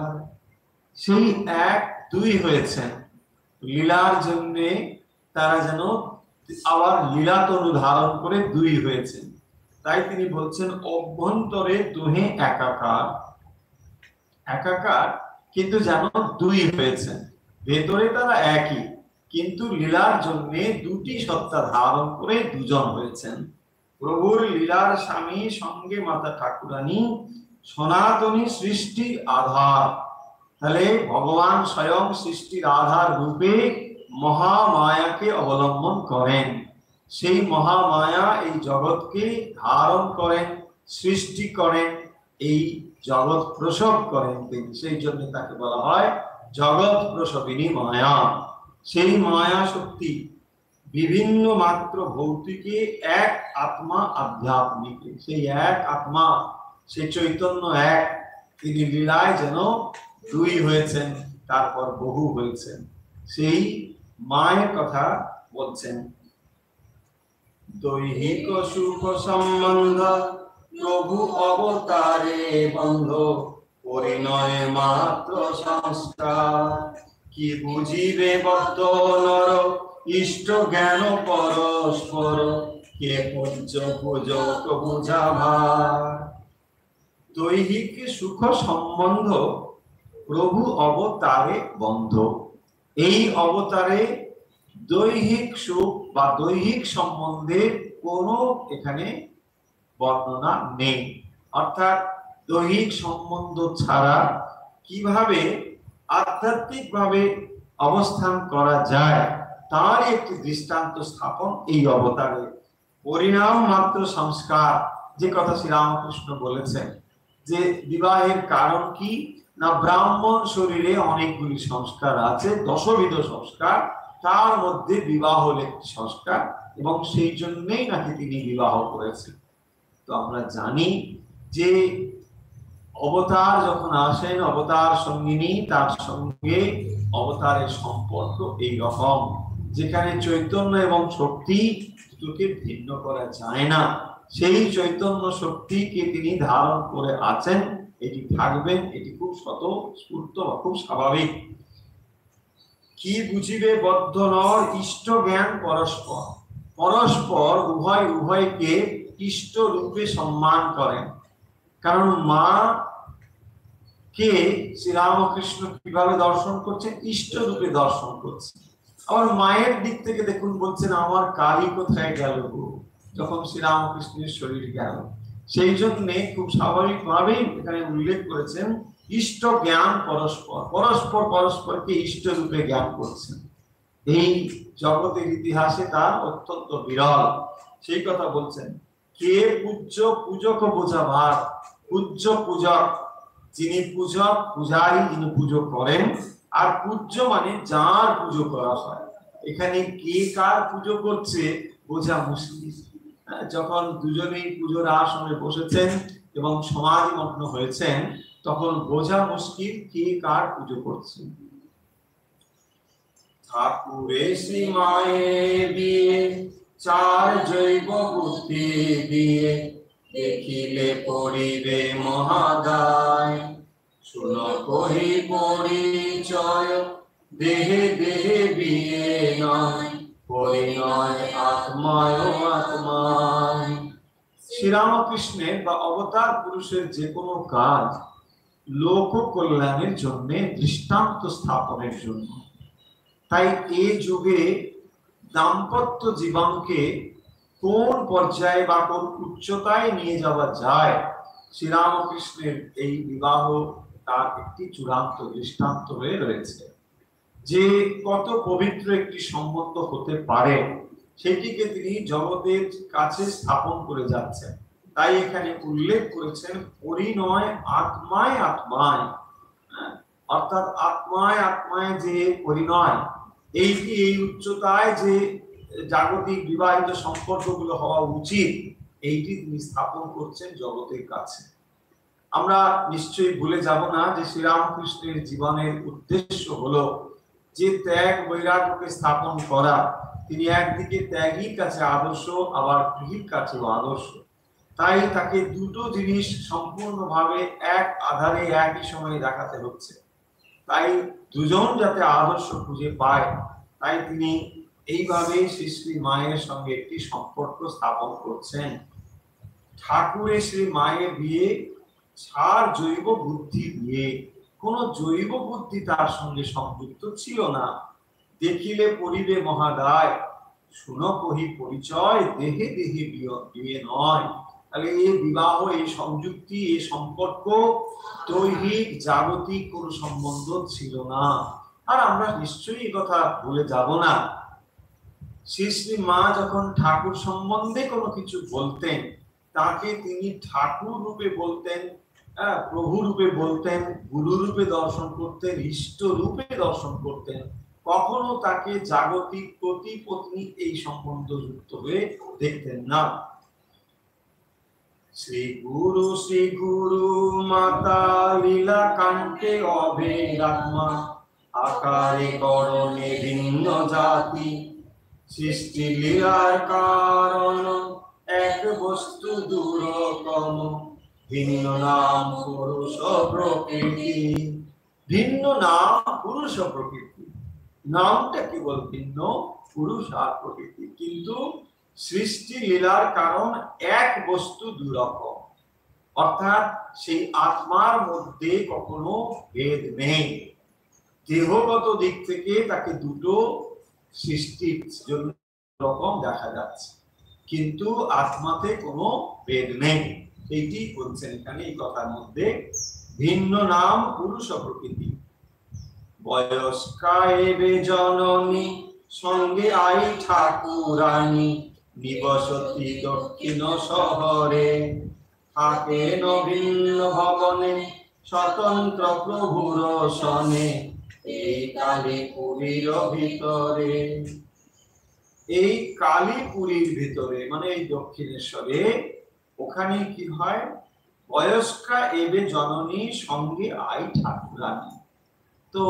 সেই এক দুই হয়েছেন লীলার জন্য, তারা যেন আবার লীলা তনু ধারণ করে দুই হয়েছেন। তাই তিনি বলছেন অভ্যন্তরে দোহে একাকার। একাকার কিন্তু যেন দুই হয়েছেন, ভেতরে তারা একই, কিন্তু লীলার জন্য দুটি সত্তা ধারণ করে দুজন হয়েছেন। প্রভুর লীলার স্বামী সঙ্গে মাতা ঠাকুরানী সনাতনী সৃষ্টির আধার। তাহলে ভগবান স্বয়ং সৃষ্টির আধার রূপে মহামায়াকে অবলম্বন করেন। সেই মহামায়া এই জগৎকে ধারণ করেন, সৃষ্টি করেন, এই জগৎ প্রসব করেন তিনি। সেই জন্য তাকে বলা হয় জগৎ প্রসবিনী মায়া। সেই মায়া শক্তি বিভিন্ন মাত্র ভৌতিকে এক আত্মা আধ্যাত্মিকে, সেই এক আত্মা, সেই চৈতন্য এক, তিনি লীলায় যেন দুই হয়েছেন, তারপর বহু হয়েছেন। সেই মায়ের কথা বলছেন। দৈহিক সুখ সম্বন্ধ প্রভু অবতারে বন্ধ পরিণয় মাত্র সংস্কার কি বুঝিবে বদ্ধ নর ইষ্ট জ্ঞান পরস্পর কে পূজ্য পূজক বুঝা ভার। দৈহিক সুখ সম্বন্ধ প্রভু অবতারে বন্ধ। এই অবতারে দৈহিক সুখ বা দৈহিক সম্বন্ধের কোনো এখানে বর্ণনা নেই। অর্থাৎ দৈহিক সম্বন্ধ ছাড়া কিভাবে আধ্যাত্মিক ভাবে অবস্থান করা যায় তার একটি দৃষ্টান্ত স্থাপন এই অবতারে। পরিণাম মাত্র সংস্কার, যে কথা শ্রীরামকৃষ্ণ বলেছেন যে বিবাহের কারণ কি না, ব্রাহ্মণ শরীরে অনেকগুলি সংস্কার আছে, দশবিধ সংস্কার, তার মধ্যে বিবাহ একটি সংস্কার, এবং সেই জন্যই নাকি তিনি বিবাহ করেছেন। তো আমরা জানি যে অবতার যখন আসেন, অবতার সঙ্গিনী, তার সঙ্গে অবতারের সম্পর্ক এই রকম, যেখানে চৈতন্য এবং শক্তি দুটোকে ভিন্ন করা যায় না। সেই চৈতন্য শক্তিকে তিনি ধারণ করে আছেন, এটি থাকবেন, এটি খুব স্বতঃস্ফূর্ত বা খুব স্বাভাবিক। কি বুঝিবে বদ্ধ নর ইষ্ট জ্ঞান পরস্পর। পরস্পর উভয় উভয়কে ইষ্ট রূপে সম্মান করেন। কারণ মা কে শ্রীরামকৃষ্ণ কিভাবে দর্শন করছেন? ইষ্ট রূপে দর্শন করছেন। আবার মায়ের দিক থেকে দেখুন, বলছেন আমার কালী কোথায় গেল গো, যখন শ্রীরামকৃষ্ণের শরীর গেল। সেই জন্যে খুব স্বাভাবিকভাবেই এখানে উল্লেখ করেছেন ইষ্ট জ্ঞান পরস্পর পরস্পর পরস্পরকে ইষ্ট রূপে জ্ঞান করছেন। এই জগতের ইতিহাসে তার অত্যন্ত বিরল। সেই কথা বলছেন, কে পূজ্য পূজক বোঝাবার। পূজ্য পূজক, যিনি পূজক পূজারী, যিনি পুজো করেন। আর পূজ্য মানে যার পুজো করা হয়। এখানে কে কার পুজো করছে বোঝা মুশকিল। যখন দুজনেই পুজোর আসনে বসেছেন এবং সমাধিমগ্ন হয়েছেন, তখন বোঝা মুশকিল কে কার পুজো করছেন। ঠাকুরে শ্রী মায়ের দিয়ে চার জৈব বুদ্ধি দিয়ে দেখিলে পড়িবে মহাদায়। শুনো কহি পরিচয় দেহে দেহে বিয়ে নয়, পরিণয় আত্মায় আত্মায়। শ্রীরামকৃষ্ণের বা অবতার পুরুষের যে কোনো কাজ লোক কল্যাণের জন্য, দৃষ্টান্ত স্থাপনের জন্য। তাই এই যুগে দাম্পত্য জীবনকে কোন পর্যায়ে বা কোন উচ্চতায় নিয়ে যাওয়া যায়, শ্রীরামকৃষ্ণের এই বিবাহ তার একটি চূড়ান্ত দৃষ্টান্ত হয়ে রয়েছে। যে কত পবিত্র একটি সম্বন্ধ হতে পারে সেটিকে তিনি জগতের কাছে স্থাপন করে যাচ্ছেন। তাই এখানে উল্লেখ করেছেন পরিণয় আত্মায় আত্মায়, অর্থাৎ আত্মায় আত্মায় যে পরিণয়, এইটি এই উচ্চতায় যে জাগতিক বিবাহিত সম্পর্কগুলো হওয়া উচিত, এইটি তিনি স্থাপন করছেন জগতের কাছে। আমরা নিশ্চয়ই ভুলে যাব না যে শ্রীরামকৃষ্ণের জীবনের উদ্দেশ্য হলো যে ত্যাগ বৈরাগ্যকে স্থাপন করা। তিনি একদিকে ত্যাগীর কাছে আদর্শ, আবার গৃহীর কাছেও আদর্শ। তাই তাকে দুটো জিনিস সম্পূর্ণভাবে এক আধারে একই সময়ে দেখাতে হচ্ছে। তাই দুজন যাতে আদর্শ খুঁজে পায়, তাই তিনি এইভাবে শ্রী শ্রী মায়ের সঙ্গে একটি সম্পর্ক স্থাপন করছেন। ঠাকুরের শ্রী মায়ের বিয়ে ছাড় জৈব বুদ্ধি দিয়ে, কোন জৈব বুদ্ধি তার সঙ্গে সংযুক্ত ছিল না। দেখিলে পড়িবে মহাদায়, শুনো কহি পরিচয় দেহে দেহে বিয়ে নয়। তাহলে এই বিবাহ, এই সংযুক্তি, এই সম্পর্ক দৈহিক জাগতিক কোন সম্বন্ধ ছিল না। আর আমরা নিশ্চয়ই এই কথা ভুলে যাব না, শ্রী শ্রী মা যখন ঠাকুর সম্বন্ধে কোনো কিছু বলতেন, তাকে তিনি ঠাকুর রূপে বলতেন, প্রভু রূপে বলতেন, গুরু রূপে দর্শন করতেন, ইষ্ট রূপে দর্শন করতেন। কখনো তাকে জাগতিক পতি পত্নী এই সম্বন্ধ যুক্ত হয়ে দেখতেন না। শ্রী গুরু মাতা লীলা কান্তে অভেদাত্মা, আকারে গড়নে ভিন্ন জাতি, সৃষ্টি লীলার কারণ এক বস্তু দুরকম, ভিন্ন নাম পুরুষ প্রকৃতি। ভিন্ন নাম পুরুষ প্রকৃতি, নামটা কেবল ভিন্ন, পুরুষ আর প্রকৃতি, কিন্তু সৃষ্টি লীলার কারণ এক বস্তু দুরকম। অর্থাৎ সেই আত্মার মধ্যে কখনো ভেদ নেই। দেহগত দিক থেকে তাকে দুটো সৃষ্টির রকম দেখা যাচ্ছে, কিন্তু আত্মাতে কোনো ভেদ নেই। এইটি বলছেন এখানে এই কথার মধ্যে, ভিন্ন নাম পুরুষ প্রকৃতি। বয়স্কা এবে জননী সঙ্গে আই ঠাকুরানী, নিবসতি দক্ষিণ শহরে, থাকেন ভিন্ন ভবনে স্বতন্ত্র প্রভুর সনে, এই কালীপুরীর ভিতরে। এই কালীপুরীর ভিতরে মানে এই দক্ষিণেশ্বরে, ওখানে কি হয়, বয়স্কা এবে জননী সঙ্গে আই ঠাকুরানী। তো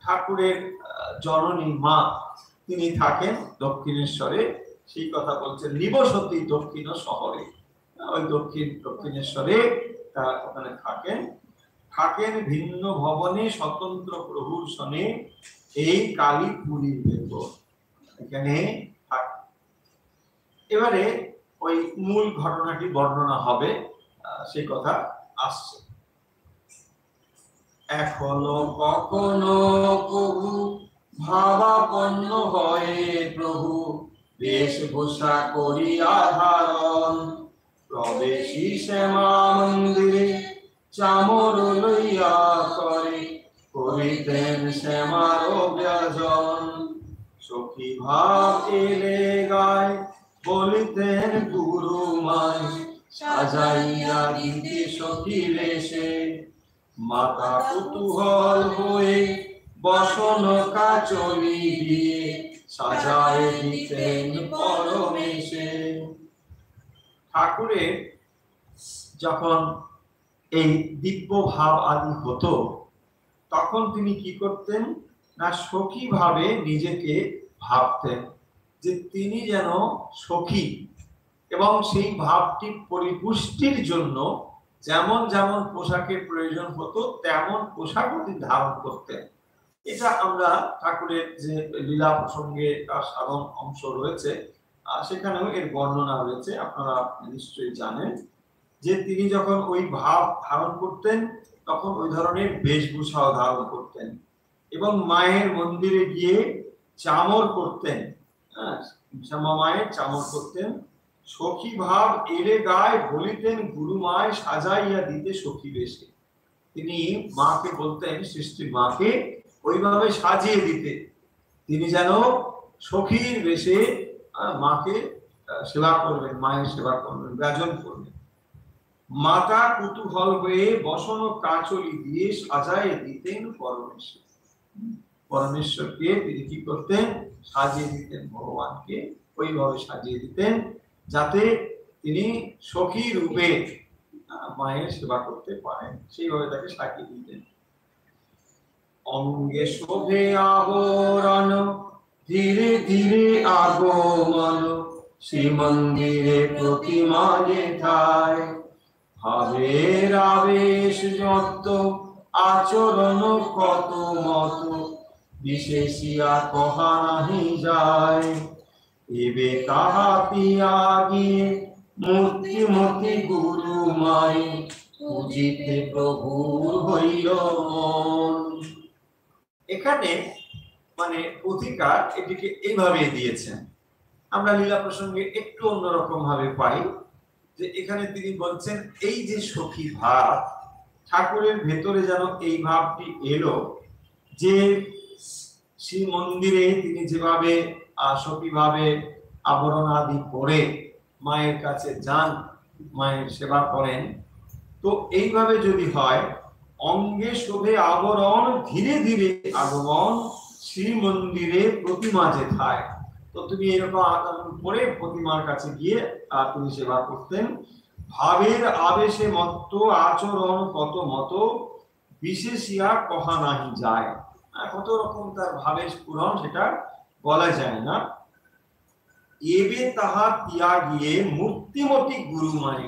ঠাকুরের জননী মা তিনি থাকেন দক্ষিণেশ্বরে, সেই কথা বলছেন। নিবসতি দক্ষিণ শহরে, ওই দক্ষিণেশ্বরে ওখানে থাকেন ভিন্ন ভবনে স্বতন্ত্র প্রভুর সনে, এই কালীপুরীর ভেতর এখানে। এবারে ওই মূল ঘটনাটি বর্ণনা হবে, সেই কথা আসছে। এখনো কখনো প্রভু ভাবাপন্ন হয় প্রভু, বেশভূষা করিয়া ধারণ, প্রবেশী শ্যামা মন্দিরে চামর লইয়া করে করিতেন শ্যামার ব্যজন। সখী ভাব এলে গায় বলিতেন গুরু মাই সাজাইয়া দিতে সখী বেশে। মাতা কুতূহল হয়ে বসন কাচলি দিয়ে সাজায় দিতেন পরমেশে। ঠাকুরের যখন এই দিব্য ভাব আদি হতো তখন তিনি কি করতেন না সখী ভাবে নিজেকে ভাবতেন যে তিনি যেন সখী, এবং সেই ভাবটি পরিপুষ্টির জন্য যেমন যেমন পোশাকের প্রয়োজন হতো তেমন পোশাক তিনি ধারণ করতেন। এটা আমরা ঠাকুরের যে লীলা প্রসঙ্গে তার সাধারণ অংশ রয়েছে সেখানেও এর বর্ণনা রয়েছে, আপনারা নিশ্চয়ই জানেন যে তিনি যখন ওই ভাব ধারণ করতেন তখন ওই ধরনের বেশভূষাও ধারণ করতেন এবং মায়ের মন্দিরে গিয়ে চামর করতেন। শ্যামা মায়ের চামর করতেন। সখী ভাব এলে গায় বলিতেন গুরু মায় সাজাইয়া দিতে সখী বেশে। তিনি মাকে বলতেন, সৃষ্টির মাকে ওইভাবে সাজিয়ে দিতে তিনি যেন সখীর বেশে মাকে সেবা করবেন, মায়ের সেবা করবেন, ব্যাজন করবেন। মাতা কুতূহল হয়ে বসন কাচলি দিয়ে সাজায় দিতেন পরমেশ্বর। পরমেশ্বরকে তিনি কি করতেন সাজিয়ে দিতেন, ভগবানকে ওইভাবে সাজিয়ে দিতেন যাতে তিনি সখী রূপে মায়ের সেবা করতে পারেন, সেইভাবে তাকে সাজিয়ে দিতেন। অঙ্গে শোভে আবরণ ধীরে ধীরে আগমন শ্রীমন্দিরে প্রতিমা যেথায়। ভাবের আবেশ যত আচরণ কত মত বিশেষিয়া কহা নাহি যায়। এবে তাহা তিয়াগিয়ে মূর্তিমতি গুরু মাই পূজিতে প্রভুর হইল মন। এখানে মানে অধিকার এটিকে এইভাবে দিয়েছেন, আমরা লীলা প্রসঙ্গে একটু অন্যরকম ভাবে পাই যে এখানে তিনি বলছেন এই যে সখী ভাব ঠাকুরের ভেতরে যেন এই ভাবটি এলো যে শ্রী মন্দিরে তিনি যেভাবে সখী ভাবে আবরণ আদি পরে মায়ের কাছে যান, মায়ের সেবা করেন, তো এইভাবে যদি হয় অঙ্গে শোভে আবরণ ধীরে ধীরে আগমন শ্রী মন্দিরে প্রতিমা যেথায়। তো তুমি এরকম আচরণ করে প্রতিমার কাছে গিয়ে তিনি সেবা করতেন। ভাবের আবেশে মত আচরণ কত মত বিশেষিয়া কহা নাহি যায়। কত রকম তার ভাবের স্ফুরণ সেটা বলা যায় না। এবে তাহা ত্যাগিয়ে মূর্তিমতি গুরু মাই।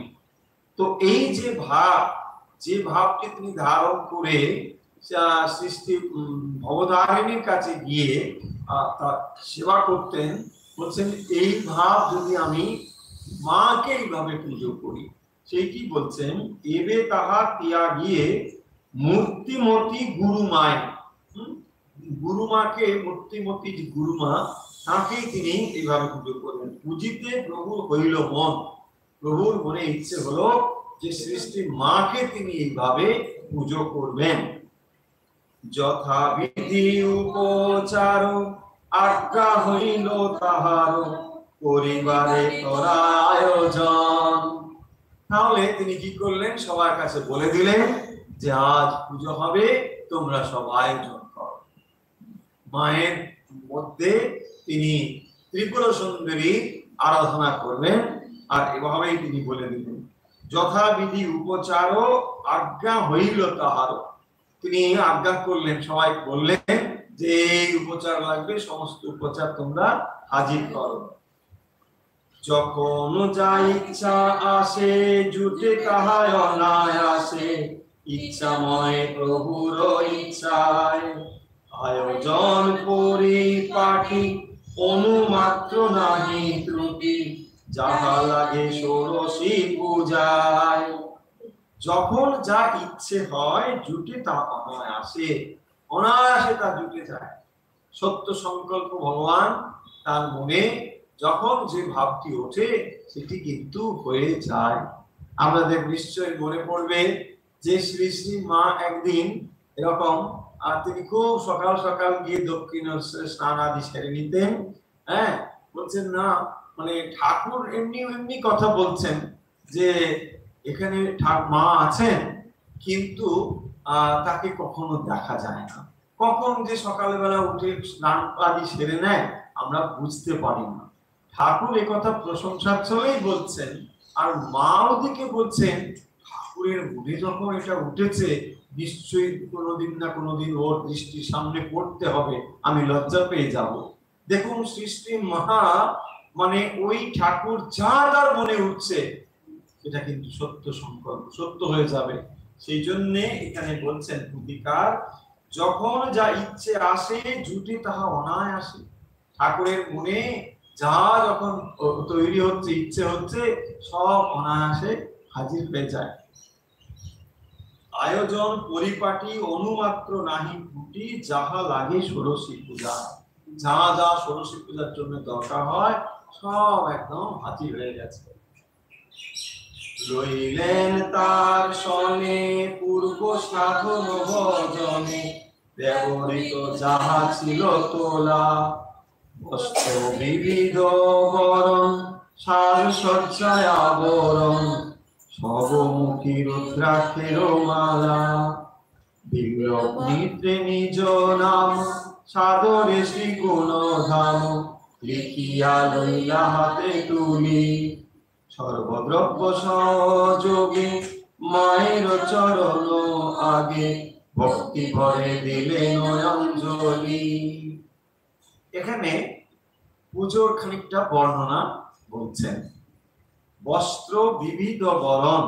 তো এই যে ভাব, যে ভাবকে তিনি ধারণ করে সৃষ্টি ভবধারিণীর কাছে গিয়ে তার সেবা করতেন, বলছেন এই ভাব যদি আমি মাকে এইভাবে পুজো করি, সেই কি বলছেন এবে তাহা ত্যাগিয়ে মূর্তিমতি গুরু মায়। গুরুমাকে মূর্তিমতি যে গুরুমা তাকেই তিনি এইভাবে পুজো করবেন। পুজিতে প্রভু হইল মন, প্রভুর মনে ইচ্ছে হলো যে সৃষ্টির মাকে তিনি এইভাবে পুজো করবেন। যথাবিধি উপচার আজ্ঞা হইল তাহার পরিবারে করা আয়োজন। তাহলে তিনি কি করলেন, সবার কাছে বলে দিলেন যে আজ পুজো হবে, তোমরা সব আয়োজন করো। মায়ের মধ্যে তিনি ত্রিপুরা সুন্দরী আরাধনা করবেন আর এভাবেই তিনি বলে দিলেন যথাবিধি উপচার আজ্ঞা হইল তাহার। তিনি আজ্ঞা করলেন, সবাই বললেন যে এই উপচার লাগবে, সমস্ত উপচার তোমরা হাজির করো। যখন যা ইচ্ছা আসে জুটে তাহায় অনায়াসে, ইচ্ছাময় প্রভুর ইচ্ছায় আয়োজন পরিপাটি অনুমাত্র নাহি ত্রুটি, যাহা লাগে ষোড়শী পূজায়। যখন যা ইচ্ছে হয় জুটে তা অনায়াসে, অনায়াসে তা জুটে যায়। সত্য সংকল্প ভগবান তার মনে যখন যে ভাবটি ওঠে সেটি কিন্তু হয়ে যায়। আমাদের নিশ্চয়ই মনে পড়বে যে শ্রী শ্রী মা একদিন এরকম তিনি খুব সকাল সকাল গিয়ে দক্ষিণ স্নান আদি সেরে নিতেন। হ্যাঁ, বলছেন না মানে ঠাকুর এমনি এমনি কথা বলছেন যে এখানে মা আছেন কিন্তু তাকে কখনো দেখা যায় না, কখন যে সকালবেলা উঠে স্নান আদি সেরে নেয় আমরা বুঝতে পারি না। ঠাকুর একথা প্রশংসার ছলেই বলছেন, আর মা ওদিকে বলছেন ঠাকুরের মনে যখন এটা উঠেছে নিশ্চয়ই কোনোদিন না কোনোদিন ওর দৃষ্টির সামনে পড়তে হবে, আমি লজ্জা পেয়ে যাব। দেখুন সৃষ্টি মহা মানে ওই ঠাকুর যা তার মনে উঠছে সেটা কিন্তু সত্য সংকল্প, সত্য হয়ে যাবে। সেই জন্য এখানে বলছেন প্রতিকার, যখন যা ইচ্ছে আসে জুটে তাহা অনায়াসে। ঠাকুরের মনে যা যখন তৈরি হচ্ছে, ইচ্ছে হচ্ছে, সব অনায়াসে হাজির হয়ে যায়। আয়োজন পরিপাটি অনুমাত্র নাহি ত্রুটি, যাহা লাগে ষোড়শী পূজা। যা যা ষোড়শী পূজার জন্য দরকার হয় সব একদম হাজির হয়ে গেছে। রইলেন তার সনে পূর্ব সাধন ভজনে, ব্যবহৃত যাহা ছিল তোলা, বস্ত্র বিবিধ বরণ সাজসজ্জায় আবরণ, সবমুখী রুদ্রাক্ষের মালা, বিপ্লব নিদ্রে নিজ নাম সাদরে শ্রী গুণধাম, লিখিয়া লইলা হাতে তুলি, সর্বদ্রব্য সহযোগে মায়ের চরণ আগে, ভক্তি ভরে দিলেন অঞ্জলি। এখানে পুজোর খানিকটা বর্ণনা বলছেন। বস্ত্র বিবিধ বরণ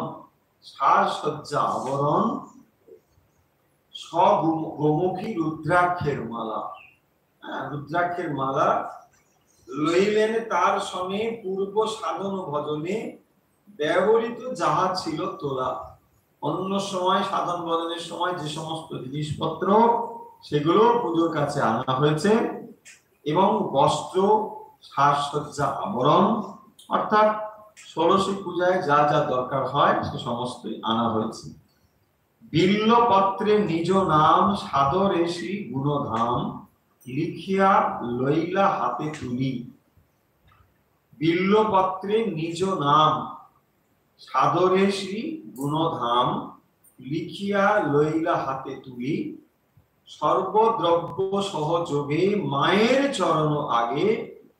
সাজসজ্জা আবরণ, সগোমুখী রুদ্রাক্ষের মালা। রুদ্রাক্ষের মালা লইলেন তার সঙ্গে পূর্ব সাধন ভজনে, ব্যবহৃত যাহা ছিল তোলা। অন্য সময় সাধন ভজনের সময় যে সমস্ত জিনিসপত্র সেগুলো পুজোর কাছে আনা হয়েছে, এবং বস্ত্র সাজসজ্জা আবরণ অর্থাৎ ষোড়শী পূজায় যা যা দরকার হয় সে সমস্তই আনা হয়েছে। বিল্লপত্রে নিজ নাম সাদরে শ্রী গুণধাম, লিখিয়া লইলা হাতে তুলি। বিল্লপত্রে নিজ নাম সাদরে শ্রী গুণধাম, লিখিয়া লইলা হাতে তুলি, সর্বদ্রব্য সহযোগে মায়ের চরণ আগে,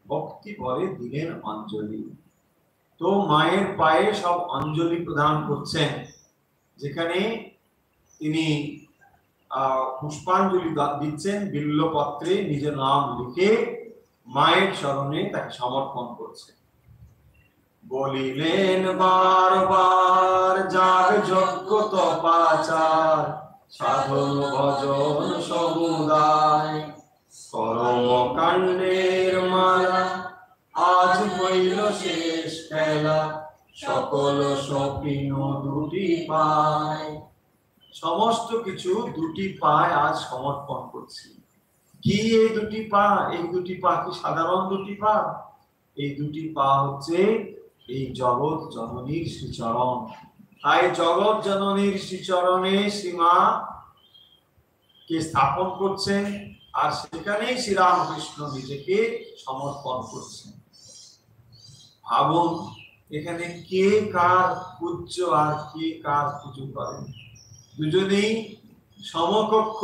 ভক্তি ভরে দিলেন অঞ্জলি। তো মায়ের পায়ে সব অঞ্জলি প্রদান করছেন, যেখানে তিনি পুষ্পাঞ্জলি দিচ্ছেন, বিল্লপত্রে নিজের নাম লিখে মায়ের চরণে তাকে সমর্পণ করছেন। বলিলেন বারবার যাগ যজ্ঞ তপাচার, সাধন ভজন সমুদায়, কর্মকাণ্ডের মালা আজ হইল শেষ খেলা, সকল স্বপ্ন দুটি পায়। সমস্ত কিছু দুটি পায় আজ সমর্পণ করছি। কি এই দুটি পা? এই দুটি পা কি সাধারণ দুটি পা? এই দুটি পা হচ্ছে এই জগৎ জননীর শ্রীচরণ। তাই জগৎ জননীর শ্রীচরণে শ্রীমা কে স্থাপন করছেন, আর সেখানেই শ্রীরামকৃষ্ণ নিজেকে সমর্পণ করছেন। ভাবুন এখানে কে কার পূজ্য আর কে কার পুজো করেন। দুজনেই সমকক্ষ,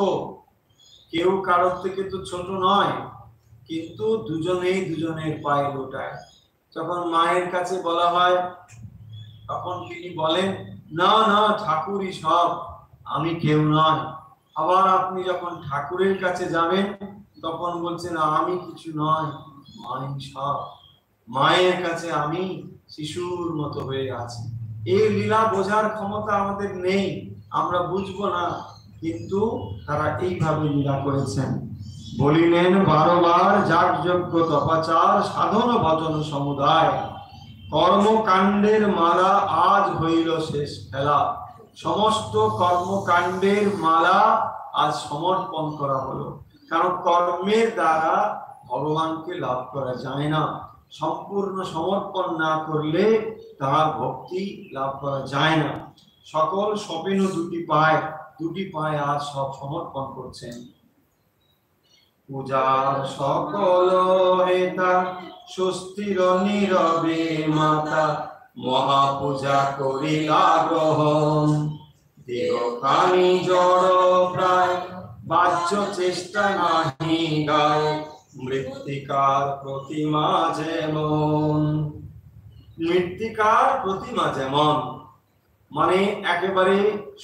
কেউ কারোর থেকে তো ছোট নয়, কিন্তু দুজনেই দুজনের পায়ে লোটায়। যখন মায়ের কাছে বলা হয় তখন তিনি বলেন না না ঠাকুরই সব, আমি কেউ নয়। আবার আপনি যখন ঠাকুরের কাছে যাবেন তখন বলছেন আমি কিছু নয়, মাই সব। মায়ের কাছে আমি শিশুর মতো হয়ে আছি। এই লীলা বোঝার ক্ষমতা আমাদের নেই, আমরা বুঝবো না, কিন্তু তারা এইভাবে লীলা করেছেন। বলিলেন বারবার যাগযজ্ঞ তপাচার, সাধন ভজন সমুদায়, কর্মকাণ্ডের মালা আজ হইল শেষ খেলা। সমস্ত কর্মকাণ্ডের মালা আজ সমর্পণ করা হলো, কারণ কর্মের দ্বারা ভগবানকে লাভ করা যায় না। সম্পূর্ণ সমর্পণ না করলে তার ভক্তি লাভ করা যায় না। সকল সপেন দুটি পায়ে আজ সব সমর্পণ করছেন। পূজার সকল হেতা স্বস্তির নীরবে মাতা মহাপূজা করিলা গ্রহণ। দেহখানি জড় প্রায় বাহ্য চেষ্টা নাহি গায় মৃত্তিকার প্রতিমা যেমন। মৃত্তিকার প্রতিমা যেমন মানে একেবারে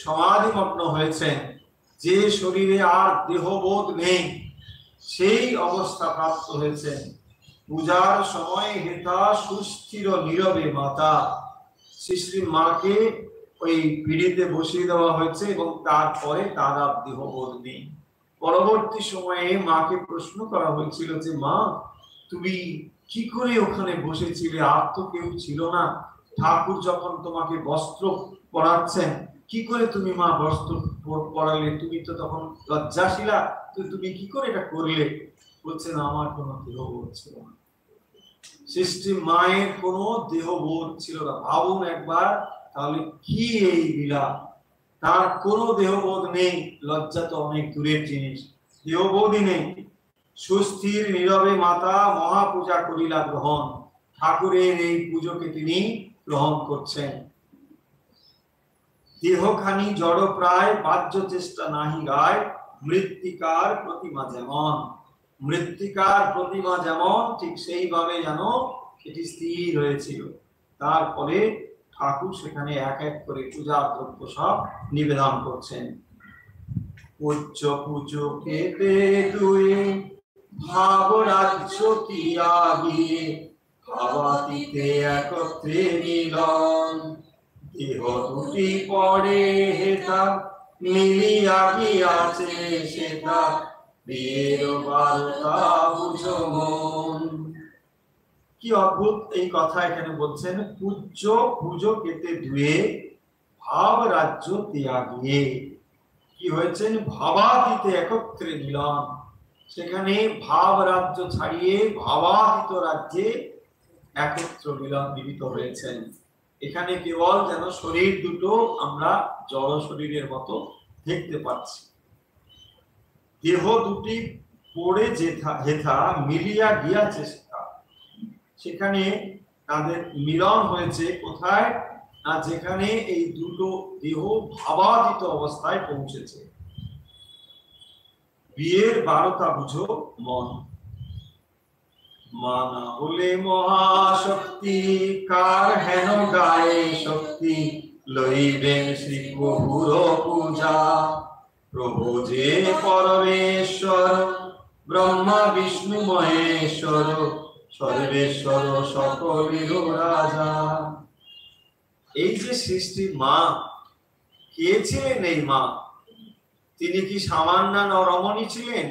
সমাধিমগ্ন হয়েছেন, যে শরীরে আর দেহবোধ নেই সেই অবস্থা প্রাপ্ত হয়েছেন। পূজার সময় হেতা সুস্থির নীরবে মাতা, শ্রী মাকে ওই পিড়িতে বসিয়ে দেওয়া হয়েছে এবং তারপরে তার আর দেহবোধ নেই। পরবর্তী সময়ে মাকে প্রশ্ন করা হয়েছিল যে মা তুমি কি করে ওখানে বসেছিলে, আর তো কেউ ছিল না, ঠাকুর যখন তোমাকে বস্ত্র পরাচ্ছেন কি করে তুমি মা বস্ত্র পরালে, তুমি তো তখন লজ্জাশীলা, তো তুমি কি করে এটা করলে? বলছেন আমার কোনো দেহবোধ ছিল না। সৃষ্টি মায়ের কোনো দেহবোধ ছিল না। ভাবুন একবার তাহলে কি এই লীলা, তার কোনো দেহবোধ নেই। লজ্জা তো অনেক দূরের জিনিস, দেহবোধই নেই। সুস্থির নীরবে মাতা মহাপূজা করিলা গ্রহণ, ঠাকুরের এই পুজোকে তিনি গ্রহণ করছেন। দেহখানি জড় প্রায় বাহ্য চেষ্টা নাহি গায় মৃত্তিকার প্রতিমা যেমন। মৃত্তিকার প্রতিমা যেমন ঠিক সেইভাবে যেন এটি স্থির হয়েছিল। তারপরে ঠাকুর সেখানে এক এক করে পূজার দ্রব্য সব নিবেদন করছেন। পূজ্য পুজো কেতে দুয়ে ভাব রাজ্য তিয়াগিয়ে ভাবাতীতে একত্রে মিলন। দেহ দুটি পড়ে হেতা মিলিয়া গিয়াছে সেটা বিয়ের বার্তা বুঝো মন। কি অদ্ভুত এই কথা এখানে বলছেন। পূজ্য পুজো কেতে দুয়ে ভাব রাজ্য ত্যাগিয়ে, কি হয়েছেন? ভাবাতীতে একত্রে মিলন। সেখানে ভাব রাজ্য ছাড়িয়ে ভাবাতীত রাজ্যে একত্র মিলিত হয়েছেন। এখানে কেবল যেন শরীর দুটো আমরা জড় শরীরের মতো দেখতে পাচ্ছি। দেহ দুটি পড়ে হেথা মিলিয়া গিয়াছে সেখানে তাদের মিলন হয়েছে কোথায় না, যেখানে এই দুটো দেহ ভাবাতীত অবস্থায় পৌঁছেছে। বিয়ের বারতা বুঝো মন। মানা হলে মহাশক্তি কার হেন গায়ে শক্তি লইবেন শ্রী প্রভুর পূজা। প্রভু যে পরমেশ্বর ব্রহ্মা বিষ্ণু মহেশ্বর সর্বেশ্বর সকলের রাজা। এই যে সৃষ্টির মা, কে ছিলেন এই মা? তিনি কি সামান্য রমণী ছিলেন?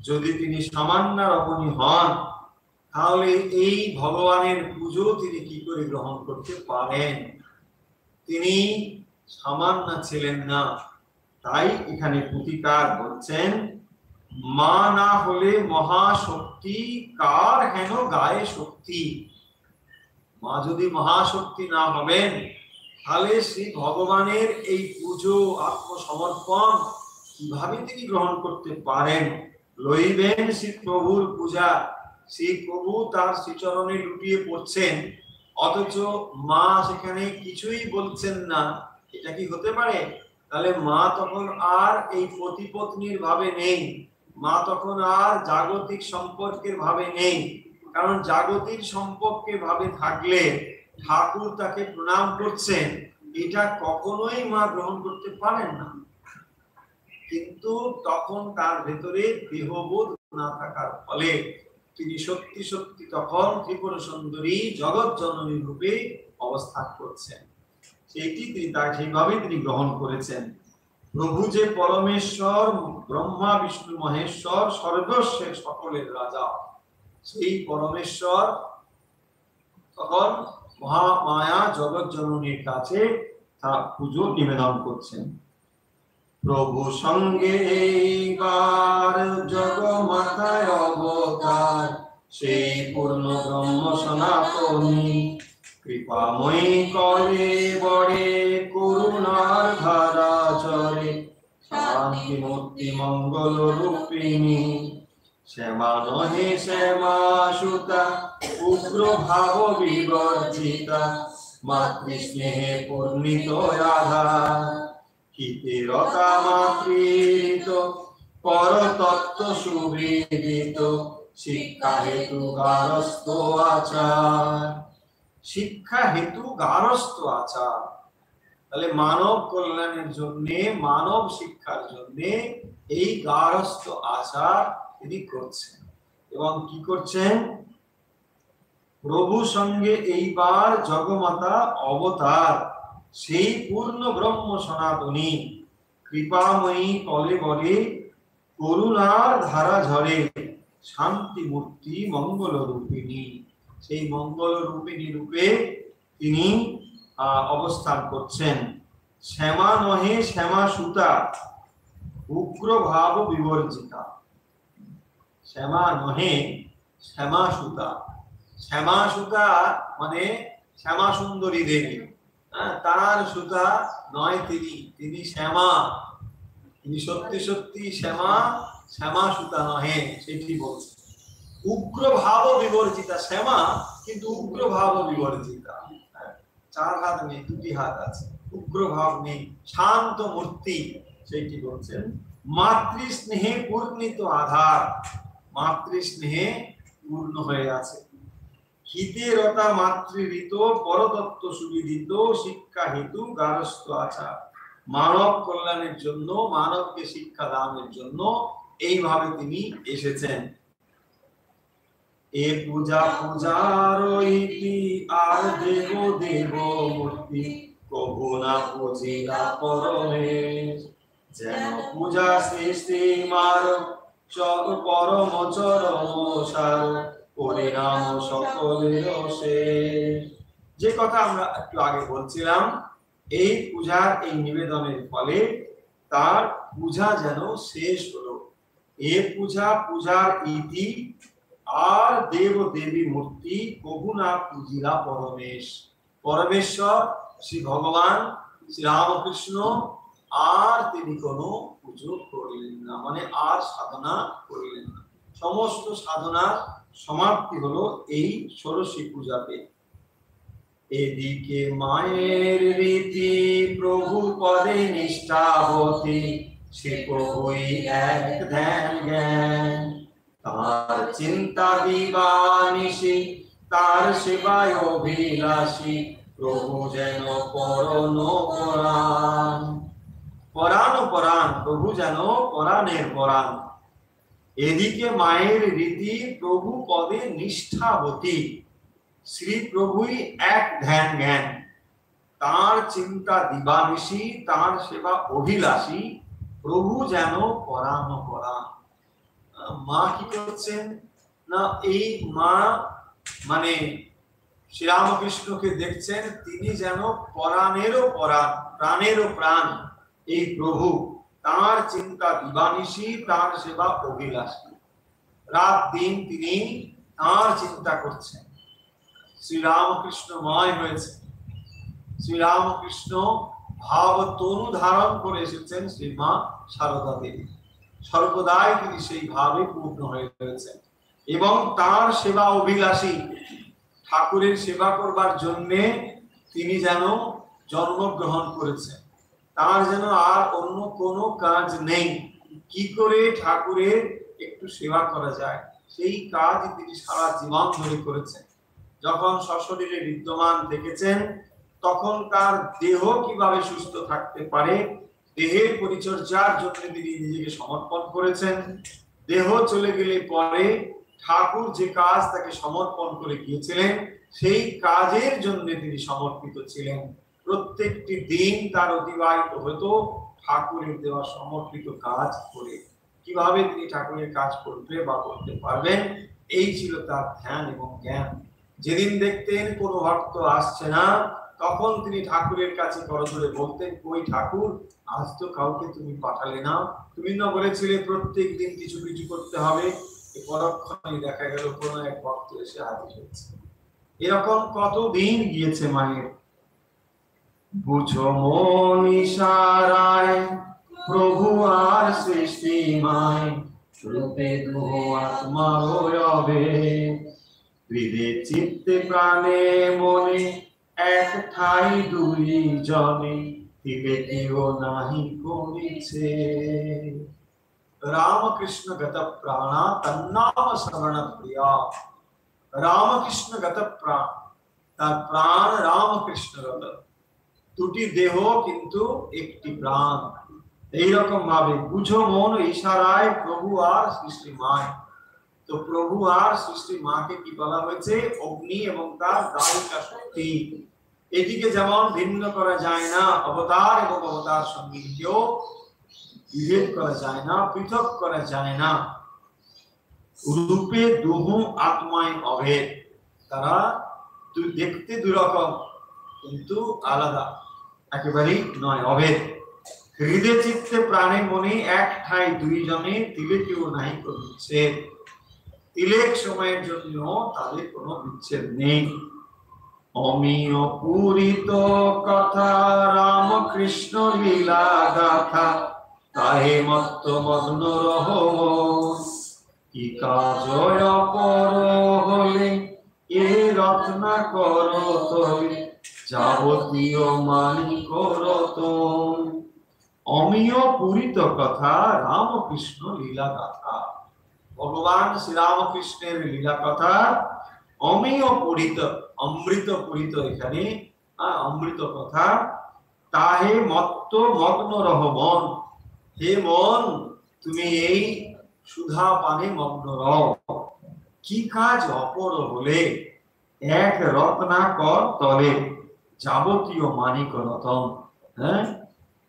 যদি তিনি সামান্য রমণী হন তাহলে এই ভগবানের পুজো তিনি কি করে গ্রহণ করতে পারেন? তিনি সামান্য ছিলেন না। তাই এখানে পুতিকার বলছেন মা না হলে মহাশক্তি কার হেন গায়ে শক্তি। মা যদি মহাশক্তি না হবেন তাহলে শ্রী ভগবানের এই পুজো আত্মসমর্পণ কিভাবে তিনি গ্রহণ করতে পারেন? লইবেন শ্রী প্রভুর পূজা। শ্রী প্রভু তার শ্রীচরণে লুটিয়ে পড়ছেন, অথচ মা সেখানে কিছুই বলছেন না। এটা কি হতে পারে? তাহলে মা তখন আর এই পতি পত্নীর ভাবে নেই, মা তখন আর জাগতিক সম্পর্কের ভাবে নেই। কারণ জাগতিক সম্পর্কের ভাবে থাকলে ঠাকুর তাকে প্রণাম করছেন, এটা কখনোই মা গ্রহণ করতে পারেন না। কিন্তু তখন তার ভেতরে দেহবোধ না থাকার ফলে তিনি সত্যি সত্যি তখন ত্রিপুরা সুন্দরী জগৎ জননী রূপে অবস্থান করছেন। সেইভাবে তিনি গ্রহণ করেছেন। প্রভু যে পরমেশ্বর ব্রহ্মা বিষ্ণু মহেশ্বর সর্বস্বের সকলের রাজা, সেই পরমেশ্বর তখন মহামায়া জগৎ জননীর কাছে তার পুজো নিবেদন করছেন। প্রভু সঙ্গে এইবার জগমাতায় অবতার সেই পূর্ণ ব্রহ্ম সনাতনী কৃপাময়ী করে বড়ে করুণ করুণার ধারা ঝরে, শান্তি মূর্তি মঙ্গল রূপিণী। শ্যামা নহে শ্যামা সুতা, উগ্র ভাব বিবর্জিতা, মাতৃস্নেহে পূর্ণিত আধার। হিতে রতা মাতৃত, পরতত্ত্ব সুবিদিত, শিক্ষা হেতু গারস্থ আচার। শিক্ষা হেতু গারস্থ আচার, তাহলে মানব কল্যাণের জন্য, মানব শিক্ষার জন্য এই গারস্থ আচার তিনি করছেন। এবং কি করছেন? প্রভু সঙ্গে এইবার জগমাতা অবতার, সেই পূর্ণ ব্রহ্ম সনাতনী কৃপাময়ী কলে বলে, করুণার ধারা ঝরে, শান্তি মূর্তি মঙ্গল রূপিণী। সেই মঙ্গল রূপিণী রূপে তিনি অবস্থান করছেন। শ্যামা নহে শ্যামা সুতা, উগ্র ভাব বিবর্জিতা। শ্যামা নহে শ্যামা সুতা, শ্যামা সুতা মানে শ্যামা সুন্দরী দেবী, তার সুতা নয় তিনি, তিনি শ্যামা, তিনি সত্যি সত্যি শ্যামা, শ্যামা সুতা নহে, সেটি বলছে। উগ্র ভাব বিবর্জিতা, শ্যামা কিন্তু উগ্র ভাব বিবর্জিতা, চার হাত নেই, দুটি হাত আছে, উগ্র ভাব নেই, শান্ত মূর্তি, সেইটি বলছেন। মাতৃস্নেহে পূর্ণিত আধার, মাতৃস্নেহে পূর্ণ হয়ে আছে। হিতে রতা মাতৃঋত, পরতত্ত্ব সুবিদিত, শিক্ষা হেতু গারস্থ আচার। মানব কল্যাণের জন্য, মানবকে শিক্ষা দানের জন্য এইভাবে তিনি এসেছেন। এ পূজা পূজার ইতি, আর দেব দেব মূর্তি, কবু না পূজিলা পরমেশ। যেন পূজা শ্রী শ্রীমার, চক পরম চরম সার, পরিণাম সকলের শেষ। যে কথা আমরা একটু আগে বলছিলাম, এই পূজার, এই নিবেদনের ফলে তার পূজা যেন শেষ হলো। এ পূজা পূজার ইতি, আর দেব দেবী মূর্তি, কবু না পূজিলা পরমেশ। পরমেশ্বর শ্রী ভগবান শ্রী রামকৃষ্ণ আর তিনি কোনো পুজো করলেন না, মানে আর সাধনা করলেন না। সমস্ত সাধনার সমাপ্তি হলো এই ষোড়শী পূজাতে। এদিকে মায়ের রীতি, প্রভু পদে নিষ্ঠাবতী, সে প্রভুই এক ধ্যান জ্ঞান। তার চিন্তা দিবানিশি, তার সেবায় অভিলাষী, প্রভু যেন পরণ পরাণ। পরাণ পরাণ, প্রভু যেন পরাণের পরাণ। এদিকে মায়ের রীতি, প্রভু পদে নিষ্ঠাবতী, শ্রী প্রভুই এক ধ্যান জ্ঞান। তার চিন্তা দিবানিশি, তার সেবা অভিলাষী, প্রভু যেন পরাণ পরাণ। মা কি করছেন না, এই মা মানে শ্রীরামকৃষ্ণকে দেখছেন, তিনি যেন পরাণেরও পরাণ, প্রাণেরও প্রাণ এই প্রভু। তার চিন্তা দিবানিশি, তার সেবা অভিলাষী, রাত দিন তিনি তার চিন্তা করছেন। শ্রীরামকৃষ্ণময় হয়েছে, শ্রীরামকৃষ্ণ ভাব তনু ধারণ করে এসেছেন শ্রীমা সারদা দেবী। সর্বদাই তিনি সেই ভাবে পূর্ণ হয়ে রয়েছেন এবং তার সেবা অভিলাষী। ঠাকুরের সেবা করবার জন্যে তিনি যেন জন্মগ্রহণ করেছেন, তার যেন আর অন্য কোনো কাজ নেই। কি করে ঠাকুরের একটু সেবা করা যায়, সেই কাজ তিনি সারা জীবন ধরে করেছেন। যখন সশরীরে বিদ্যমান দেখেছেন, তখন তার দেহ কিভাবে সুস্থ থাকতে পারে, দেহের পরিচর্যার জন্য তিনি নিজেকে সমর্পণ করেছেন। দেহ চলে গেলে পরে ঠাকুর যে কাজ তাকে সমর্পণ করে গিয়েছিলেন, সেই কাজের জন্য তিনি সমর্পিত ছিলেন। প্রত্যেকটি দিন তার অতিবাহিত হতো ঠাকুরের দেওয়া সমর্পিত কাজ করে। কিভাবে তিনি ঠাকুরের কাজ করতে বা করতে পারবেন, এই ছিল তার ধ্যান এবং জ্ঞান। যেদিন দেখতেন কোনো ভক্ত আসছে না, তখন তিনি ঠাকুরের কাছে করজোড়ে বলতেন, কই ঠাকুর, আজ তো কাউকে তুমি পাঠালে না, তুমি না বলেছিলে প্রত্যেক দিন কিছু কিছু করতে হবে। পরক্ষণে দেখা গেল কোনো এক ভক্ত এসে হাজির হয়েছে। এরকম কত দিন গিয়েছে মায়ের। বুঝো মন ইশারায় প্রভু আর সৃষ্টিমায়, রূপে দুহ আত্মা রবে, হৃদে চিত্তে প্রাণে মনে এক ঠাই দুই জনে, দিবে কেহ নাহি করিছে। রামকৃষ্ণ গত প্রাণা তন্নাম শ্রবণ প্রিয়া। রামকৃষ্ণ গত প্রাণ, তার প্রাণ রামকৃষ্ণ গত, দুটি দেহ কিন্তু একটি প্রাণ। এইরকম ভাবে বুঝো মন ইশারায় প্রভু আর সৃষ্টি মায়। তো প্রভু আর সৃষ্টি মাকে কি বলা হয়েছে? অগ্নি এবং তার দায়িকা শক্তি। এটিকে যেমন ভিন্ন করা যায় না, অবতার এবং অবতার সঙ্গীকেও বিভেদ করা যায় না, পৃথক করা যায় না। রূপে দুহু আত্মায় অভেদ, তারা দেখতে দুরকম কিন্তু আলাদা একেবারেই নয়, অভেদ। হৃদয় চিত্তে প্রাণে মনে এক ঠাই দুই জনে, তিলে কেউ নাই করছে। তিলেক সময়ের জন্য তাদের কোনো বিচ্ছেদ নেই। অমিয় পুরিত কথা রামকৃষ্ণ লীলা গাথা, তাহে মত্ত মগ্ন রহ, কি কাজ অপর হলে এ রত্না কর তবে, যাবতীয় মানি করত। অমিয় পুরিত কথা রামকৃষ্ণ লীলা গাথা, ভগবান শ্রীরামকৃষ্ণের লীলা কথা অমিয় পুরিত, অমৃত পুরিত, এখানে অমৃত কথা। তাহে মত্ত মগ্ন রহ মন, হে মন তুমি এই সুধা পানে মগ্ন রহ। কি কাজ অপর হলে এক রত্নাকর তলে, যাবতীয় মানিক রতন। হ্যাঁ,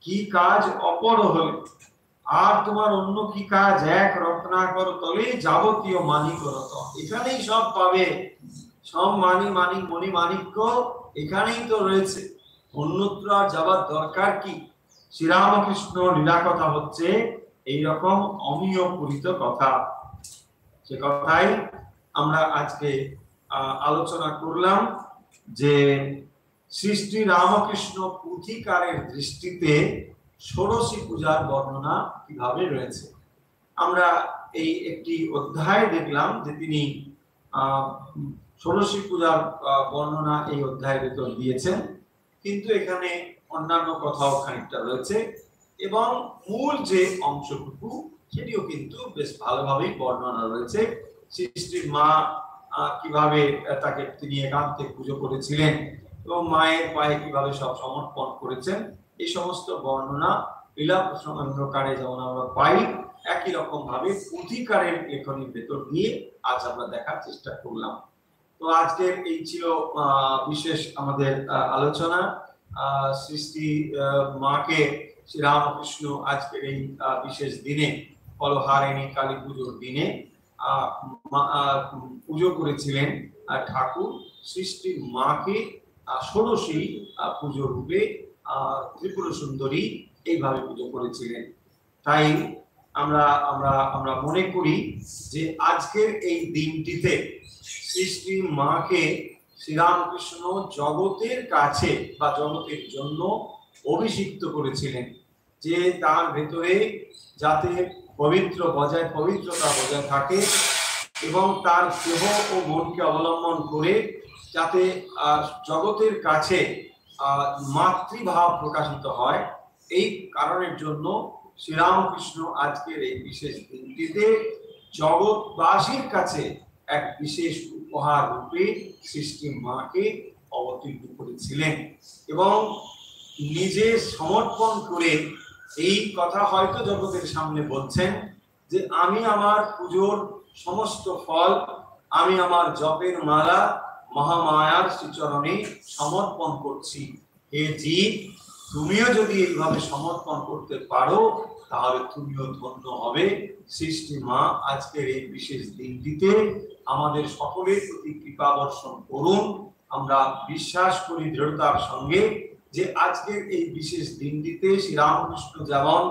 কি কাজ অপর হলে, আর তোমার অন্য কি কাজ? এক রত্নাকর তলে যাবতীয় মানিক রতন, এখানেই সব পাবে। সব মানি মানিক মণি মাণিক্য এখানেই তো রয়েছে, অন্যত্র আর যাবার দরকার কি? শ্রীরামকৃষ্ণ লীলা কথা হচ্ছে এইরকম অমিয় পুরিত কথা। সে কথাই আমরা আজকে আলোচনা করলাম যে শ্রী শ্রী রামকৃষ্ণ পুঁথিকারের দৃষ্টিতে ষোড়শী পূজার বর্ণনা কিভাবে রয়েছে। আমরা এই একটি অধ্যায় দেখলাম যে তিনি ষোড়শী পূজার বর্ণনা এই অধ্যায়ের ভিতর দিয়েছেন, কিন্তু এখানে অন্যান্য কথাও খানিকটা রয়েছে এবং মূল যে অংশটুকু সেটিও কিন্তু বেশ ভালোভাবেই বর্ণনা রয়েছে। সৃষ্টির মা কিভাবে তাকে তিনি একান্তে পুজো করেছিলেন এবং মায়ের পায়ে কিভাবে সব সমর্পণ করেছেন, এই সমস্ত বর্ণনা লীলা প্রসঙ্গকারে যেমন আমরা পাই, একই রকম ভাবে পুঁথিকারের লেখনীর ভেতর দিয়ে আজ আমরা দেখার চেষ্টা করলাম। তো আজকের এই ছিল বিশেষ আমাদের আলোচনা। সৃষ্টি মাকে শ্রীরামকৃষ্ণ আজকের এই বিশেষ দিনে, ফলহারিণী কালী পুজোর দিনে পুজো করেছিলেন ঠাকুর সৃষ্টির মাকে ষোড়শী পুজো রূপে ত্রিপুর সুন্দরী এইভাবে পুজো করেছিলেন। তাই আমরা আমরা আমরা মনে করি যে আজকের এই দিনটিতে সৃষ্টির মাকে শ্রীরামকৃষ্ণ জগতের কাছে বা জগতের জন্য অভিষিক্ত করেছিলেন, যে তার ভেতরে যাতে পবিত্রতা বজায় থাকে এবং তার দেহ ও মনকে অবলম্বন করে যাতে জগতের কাছে মাতৃভাব প্রকাশিত হয়। এই কারণের জন্য শ্রীরামকৃষ্ণ আজকের এই বিশেষ দিনটিতে জগৎবাসীর কাছে এক বিশেষ উপহার রূপে সৃষ্টি মাকে অবতীর্ণ করেছিলেন এবং নিজে সমর্পণ করে এই কথা হয়তো জগতের সামনে বলছেন যে আমি আমার পুজোর সমস্ত ফল, আমি আমার জপের মালা মহামায়ার শ্রীচরণে সমর্পণ করছি। হে জীব, তুমিও যদি এইভাবে সমর্পণ করতে পারো তাহলে তুমিও ধন্য হবে। সৃষ্টি মা আজকের এই বিশেষ দিনটিতে আমাদের সকলের প্রতি কৃপা বর্ষণ করুন। আমরা বিশ্বাস করি দৃঢ়তার সঙ্গে যে আজকের এই বিশেষ দিনটিতে শ্রীরামকৃষ্ণ যেমন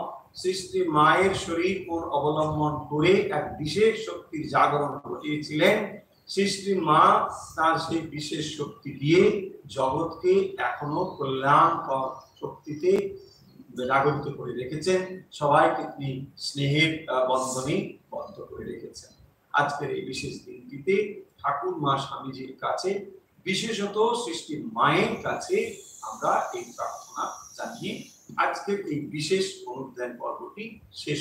সৃষ্টি মায়ের শরীর মন অবলম্বন করে এক বিশেষ শক্তির জাগরণ ঘটিয়েছিলেন, সৃষ্টির মা তার সেই বিশেষ শক্তি দিয়ে জগৎকে এখনো কল্যাণকর শক্তিতে জাগরিত করে রেখেছেন, সবাইকে তিনি স্নেহের বন্ধনে বদ্ধ করে রেখেছেন। আজকের এই বিশেষ দিনটিতে ঠাকুর মা স্বামীজির কাছে, বিশেষত সৃষ্টির মায়ের কাছে আমরা এই প্রার্থনা জানিয়ে আজকের এই বিশেষ অনুধ্যান পর্বটি শেষ